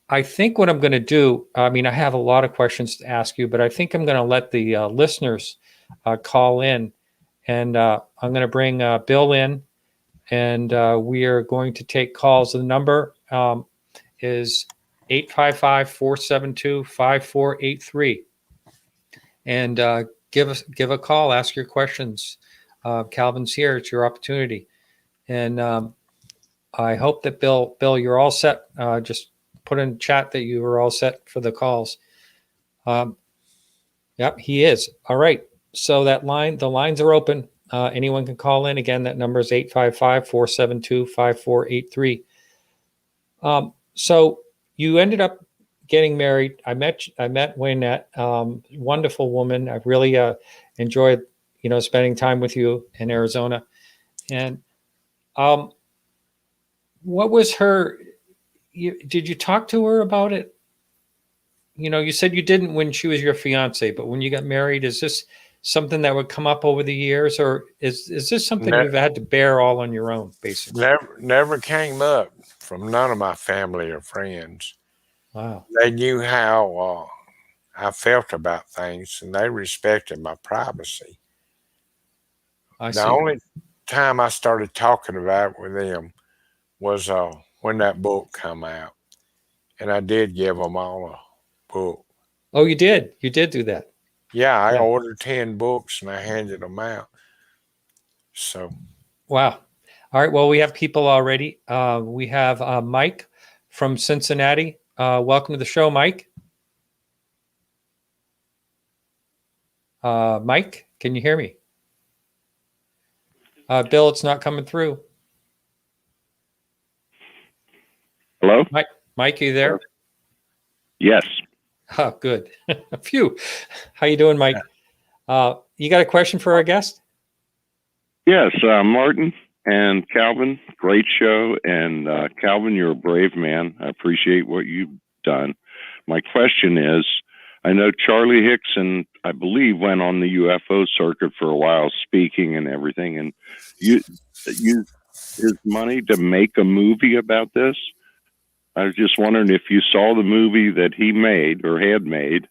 I think what I'm going to do, I mean, I have a lot of questions to ask you, but I think I'm going to let the listeners call in, and I'm going to bring Bill in, and we are going to take calls. The number is 855-472-5483. And give a call, ask your questions. Calvin's here. It's your opportunity. And I hope that Bill, you're all set. Just put in chat that you were all set for the calls. Yep, he is. All right. So the lines are open. Anyone can call in. Again, that number is 855-472-5483. So you ended up getting married. I met Wynette, wonderful woman. I really enjoyed, spending time with you in Arizona. And Um, what was her? Did you talk to her about it? You know, you said you didn't when she was your fiance, but when you got married, is this something that would come up over the years, or is this something you've had to bear all on your own, basically? Never came up from none of my family or friends. Wow. They knew how I felt about things, and they respected my privacy. I The see. only time I started talking about it with them was when that book come out, and I did give them all a book. Oh, you did. You did do that. Yeah, I Yeah. ordered 10 books and I handed them out. So, Wow. All right. Well, we have people already. We have Mike from Cincinnati. Welcome to the show, Mike. Mike, can you hear me? Bill, it's not coming through. Hello? Mike, are you there? Yes. Oh, good. Phew. How you doing, Mike? You got a question for our guest? Yes, Martin and Calvin, great show. And Calvin, you're a brave man. I appreciate what you've done. My question is, I know Charlie Hickson, I believe, went on the UFO circuit for a while, speaking and everything, and you used his money to make a movie about this. I was just wondering if you saw the movie that he made or had made,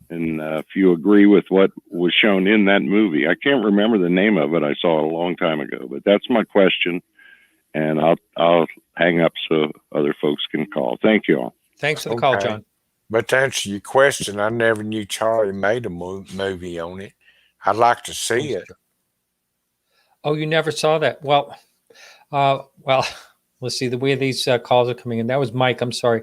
and if you agree with what was shown in that movie. I can't remember the name of it. I saw it a long time ago, but that's my question, and I'll hang up so other folks can call. Thank you all. Thanks for the call, okay. John. But to answer your question, I never knew Charlie made a movie on it. I'd like to see it. Oh, you never saw that? Well, let's see the way these calls are coming in. That was Mike. I'm sorry,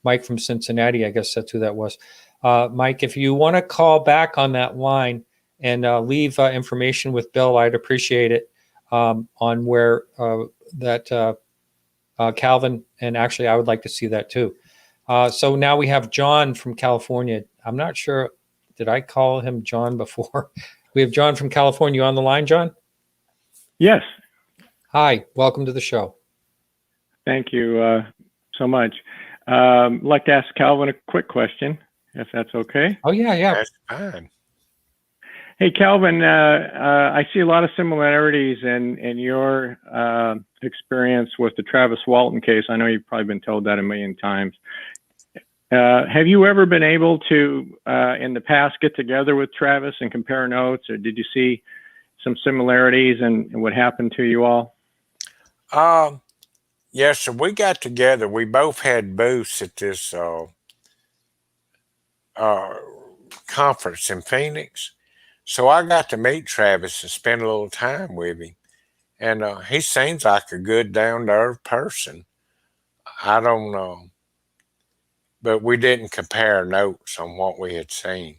Mike from Cincinnati. I guess that's who that was. Mike, if you want to call back on that line and leave information with Bill, I'd appreciate it on where that Calvin, and actually I would like to see that too. So now we have John from California. I'm not sure. Did I call him John before? We have John from California. You on the line, John? Yes. Hi. Welcome to the show. Thank you so much. I'd like to ask Calvin a quick question, if that's okay. Oh, yeah. That's fine. Hey, Calvin, I see a lot of similarities in your experience with the Travis Walton case. I know you've probably been told that a million times. Have you ever been able to, in the past, get together with Travis and compare notes, or did you see some similarities in what happened to you all? Yes, so we got together. We both had booths at this conference in Phoenix. So I got to meet Travis and spend a little time with him. And he seems like a good, down-to-earth person. I don't know. But we didn't compare notes on what we had seen.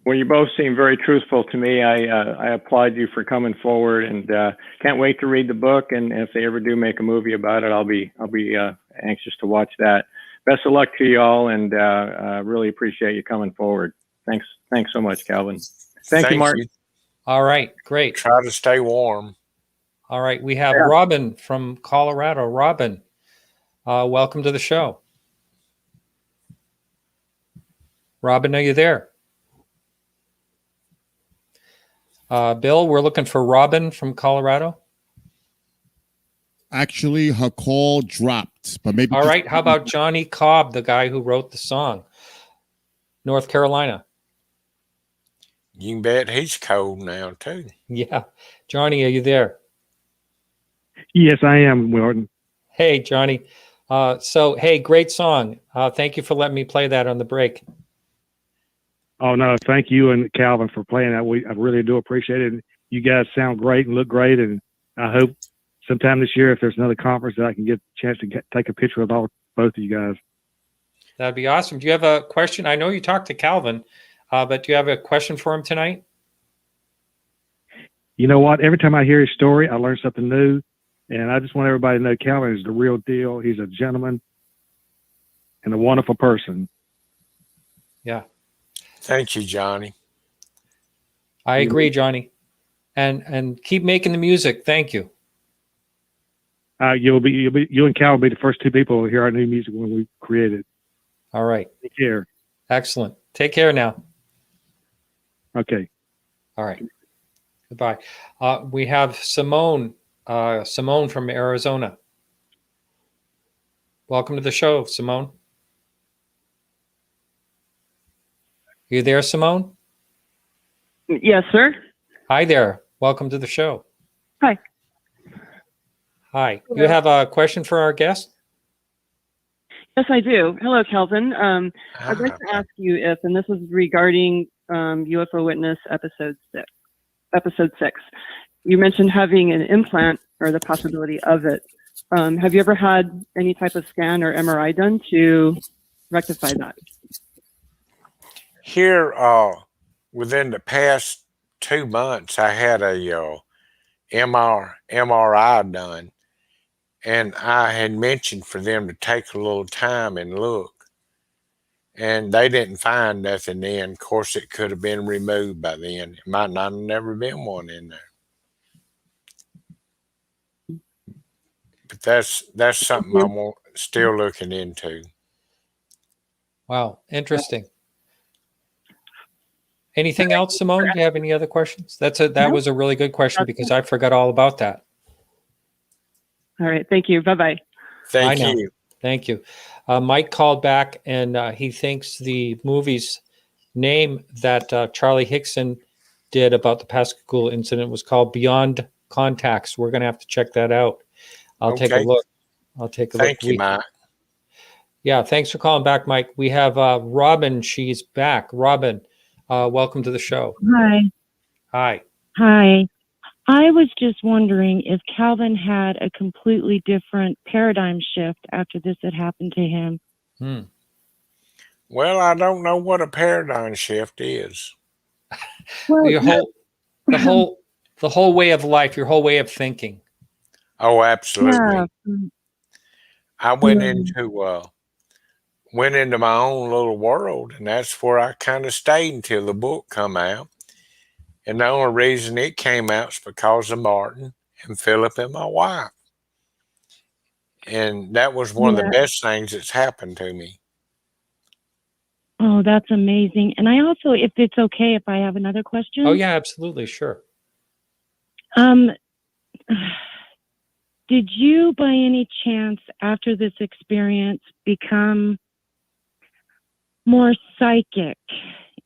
Well, you both seem very truthful to me. I applaud you for coming forward, and can't wait to read the book. And if they ever do make a movie about it, I'll be anxious to watch that. Best of luck to you all, and really appreciate you coming forward. Thanks so much, Calvin. Thank you, Martin. All right, great. Try to stay warm. All right, we have Robin from Colorado. Robin, welcome to the show. Robin, are you there? Bill, we're looking for Robin from Colorado. Actually, her call dropped, but maybe. All right, how about Johnny Cobb, the guy who wrote the song, North Carolina? You can bet he's cold now, too. Yeah. Johnny, are you there? Yes, I am, Martin. Hey, Johnny. Hey, great song. Thank you for letting me play that on the break. Oh, no, thank you and Calvin for playing that. I really do appreciate it. You guys sound great and look great, and I hope sometime this year, if there's another conference, that I can get a chance to take a picture with both of you guys. That'd be awesome. Do you have a question? I know you talked to Calvin, but do you have a question for him tonight? You know what? Every time I hear his story, I learn something new, and I just want everybody to know Calvin is the real deal. He's a gentleman and a wonderful person. Yeah. Thank you, Johnny. I agree, Johnny. And keep making the music. Thank you. You and Cal will be the first two people to hear our new music when we create it. All right. Take care. Excellent. Take care now. Okay. All right. Goodbye. We have Simone. Simone from Arizona. Welcome to the show, Simone. You there, Simone? Yes, sir. Hi there. Welcome to the show. Hi. Hi. You have a question for our guest? Yes, I do. Hello, Kelvin. I'd like to ask you if, and this is regarding UFO Witness episode 6. You mentioned having an implant or the possibility of it. Have you ever had any type of scan or MRI done to rectify that? Here, within the past 2 months, I had a MRI done, and I had mentioned for them to take a little time and look, and they didn't find nothing then. Of course, it could have been removed by then. It might not have never been one in there. But that's something I'm still looking into. Wow. Interesting. Anything else, Simone? Do you have any other questions? That was a really good question because I forgot all about that. All right. Thank you. Bye-bye. Thank you. Thank you. Mike called back and he thinks the movie's name that Charlie Hickson did about the Pascagoula incident was called Beyond Contacts. We're going to have to check that out. I'll take a look. Thank you, Mike. Yeah. Thanks for calling back, Mike. We have Robin. She's back. Robin, welcome to the show. Hi. Hi. Hi. I was just wondering if Calvin had a completely different paradigm shift after this had happened to him. Well, I don't know what a paradigm shift is. Well, the whole way of life, your whole way of thinking. Oh, absolutely. Yeah. I went into my own little world, and that's where I kind of stayed until the book come out. And the only reason it came out is because of Martin and Philip and my wife. And that was one of the best things that's happened to me. Oh, that's amazing. And I also, if it's okay, if I have another question. Oh, yeah, absolutely. Sure. Did you, by any chance, after this experience, become more psychic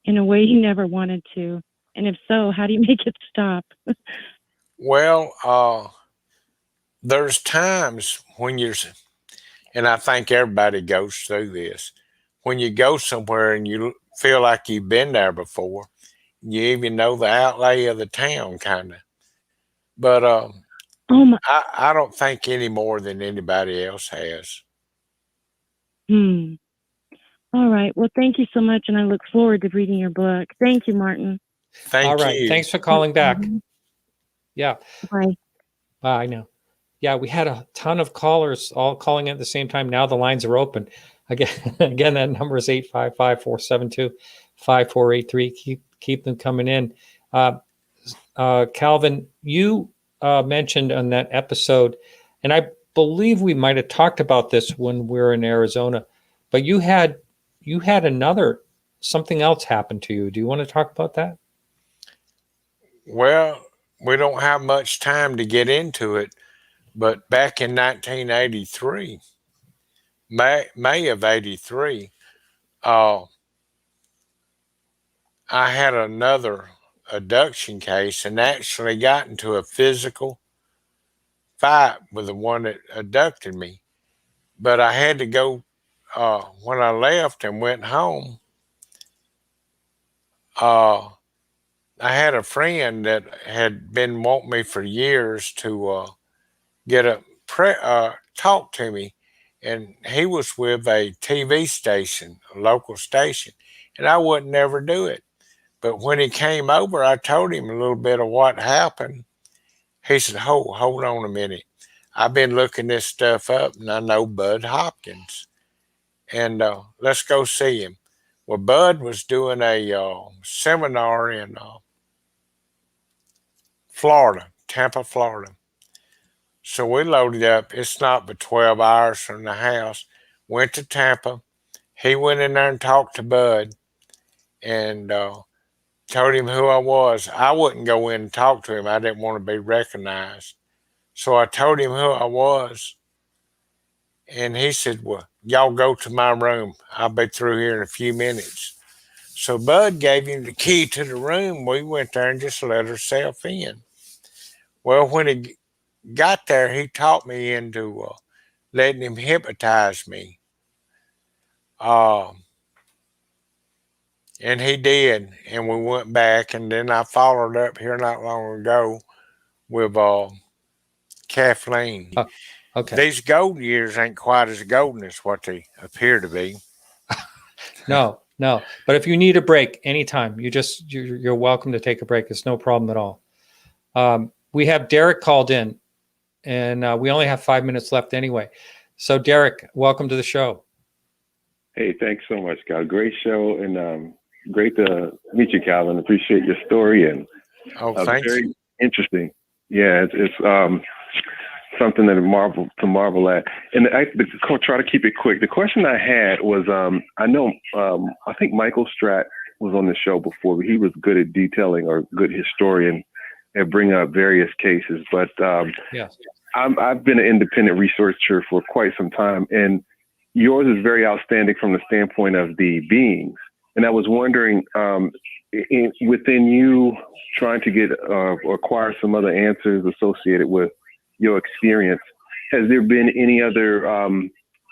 in a way you never wanted to? And if so, how do you make it stop? Well, there's times when and I think everybody goes through this, when you go somewhere and you feel like you've been there before, you even know the outlay of the town, kind of. But I don't think any more than anybody else has. All right. Well, thank you so much, and I look forward to reading your book. Thank you, Martin. Thank you. Thanks for calling back. Yeah. Bye. I know. Yeah, we had a ton of callers all calling at the same time. Now the lines are open. Again, that number is 855-472-5483. Keep them coming in. Calvin, you mentioned on that episode, and I believe we might have talked about this when we were in Arizona, but you had something else happen to you. Do you want to talk about that? Well, we don't have much time to get into it, but back in 1983, May of 83, I had another abduction case and actually got into a physical fight with the one that abducted me. But I had to go, when I left and went home, I had a friend that had been wanting me for years to talk to me, and he was with a TV station, a local station, and I would never do it. But when he came over, I told him a little bit of what happened. He said, hold on a minute. I've been looking this stuff up, and I know Bud Hopkins, and let's go see him. Well, Bud was doing a seminar in Florida, Tampa, Florida. So we loaded up. It's not but 12 hours from the house. Went to Tampa. He went in there and talked to Bud and told him who I was. I wouldn't go in and talk to him. I didn't want to be recognized. So I told him who I was. And he said, well, y'all go to my room. I'll be through here in a few minutes. So Bud gave him the key to the room. We went there and just let ourselves in. Well, when he got there, he talked me into letting him hypnotize me. And he did. And we went back, and then I followed up here not long ago with Kathleen. Okay. These gold years ain't quite as golden as what they appear to be. No. But if you need a break anytime, you're welcome to take a break. It's no problem at all. We have Derek called in, and we only have 5 minutes left anyway. So Derek, welcome to the show. Hey, thanks so much, Cal. Great show, and great to meet you, Calvin. Appreciate your story, and thanks. Very interesting. Yeah, it's something that marvel at. And try to keep it quick. The question I had was, I think Michael Stratt was on the show before, but he was good at detailing, or good historian at bringing up various cases. But yes, I've been an independent researcher for quite some time, and yours is very outstanding from the standpoint of the beings. And I was wondering, within you trying to get or acquire some other answers associated with your experience, has there been any other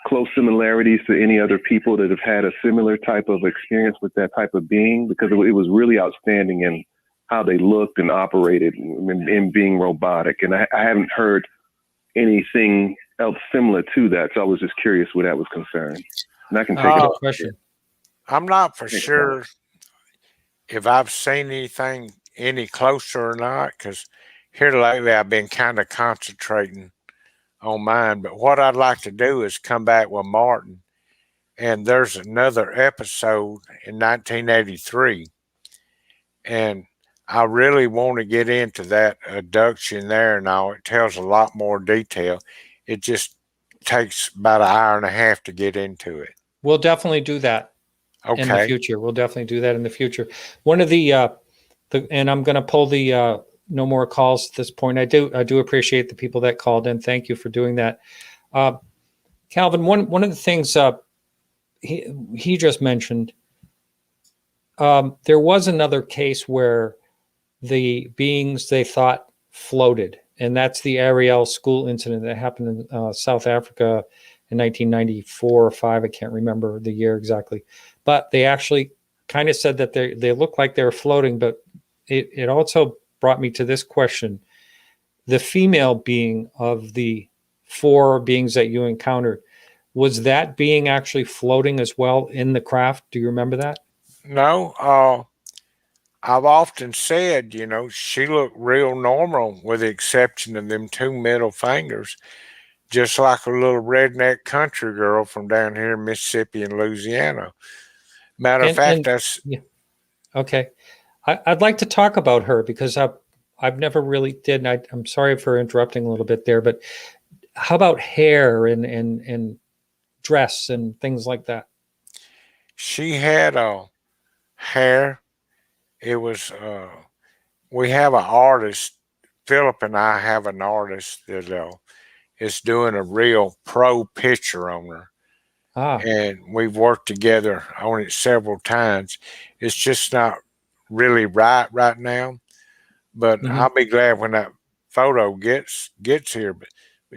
close similarities to any other people that have had a similar type of experience with that type of being? Because it was really outstanding in how they looked and operated in being robotic. And I haven't heard anything else similar to that. So I was just curious where that was concerned. And I can take a question. I'm not for sure if I've seen anything any closer or not, because here lately I've been kind of concentrating on mine. But what I'd like to do is come back with Martin. And there's another episode in 1983. And I really want to get into that abduction there and all. It tells a lot more detail. It just takes about an hour and a half to get into it. We'll definitely do that in the future. We'll definitely do that in the future. One of the and I'm going to pull the no more calls at this point. I do appreciate the people that called in. Thank you for doing that. Calvin, one of the things he just mentioned, there was another case where the beings they thought floated, and that's the Ariel school incident that happened in South Africa in 1994 or 5. I can't remember the year exactly, but they actually kind of said that they looked like they were floating. But it also brought me to this question: the female being of the 4 beings that you encountered, was that being actually floating as well in the craft? Do you remember that? No. I've often said, she looked real normal with the exception of them 2 middle fingers, just like a little redneck country girl from down here in Mississippi and Louisiana. Matter of fact, that's... Yeah. Okay. I'd like to talk about her because I've never really did. And I'm sorry for interrupting a little bit there, but how about hair and dress and things like that? She had hair. It was, we have an artist, Philip and I have an artist that is doing a real pro picture on her. And we've worked together on it several times. It's just not really right now, but I'll be glad when that photo gets here. But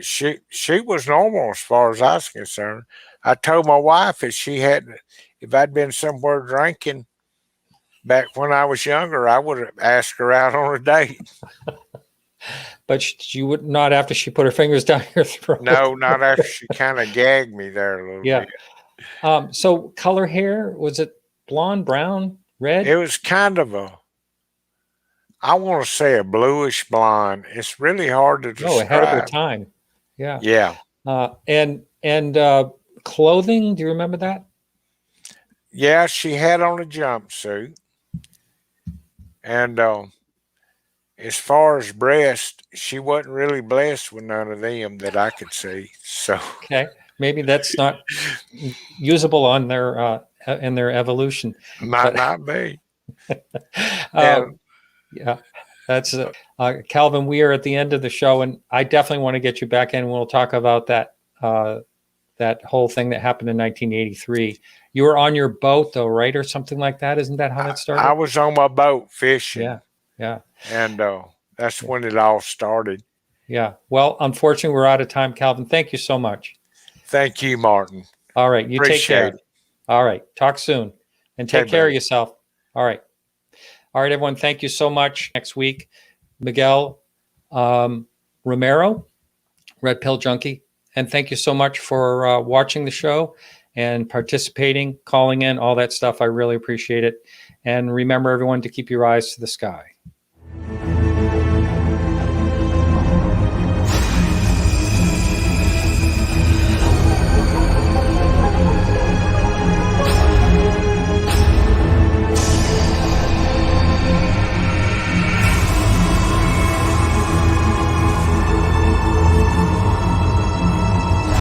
she was normal as far as I was concerned. I told my wife if I'd been somewhere drinking back when I was younger, I would have asked her out on a date. But she would not after she put her fingers down your throat. No, not after she kind of gagged me there a little bit. So color hair, was it blonde, brown, red? It was kind of I want to say a bluish blonde. It's really hard to describe. Ahead of her time. Yeah. Yeah. And clothing, do you remember that? Yeah, she had on a jumpsuit. And as far as breast, she wasn't really blessed with none of them that I could see. So Okay, maybe that's not usable on their in their evolution. might not be. Um, yeah, that's Calvin. We are at the end of the show, and I definitely want to get you back in. We'll talk about that that whole thing that happened in 1983. You were on your boat, though, right, or something like that? Isn't that how that started? I was on my boat fishing. Yeah, yeah, and that's when it all started. yeah. Well, unfortunately, we're out of time, Calvin. Thank you so much. Thank you, Martin. All right, you take care. Appreciate it. All right, talk soon, and take Okay, care of buddy. yourself. All right, everyone. Thank you so much. Next week, Miguel Romero, Red Pill Junkie, and thank you so much for watching the show and participating, calling in, all that stuff. I really appreciate it. And remember, everyone, to keep your eyes to the sky.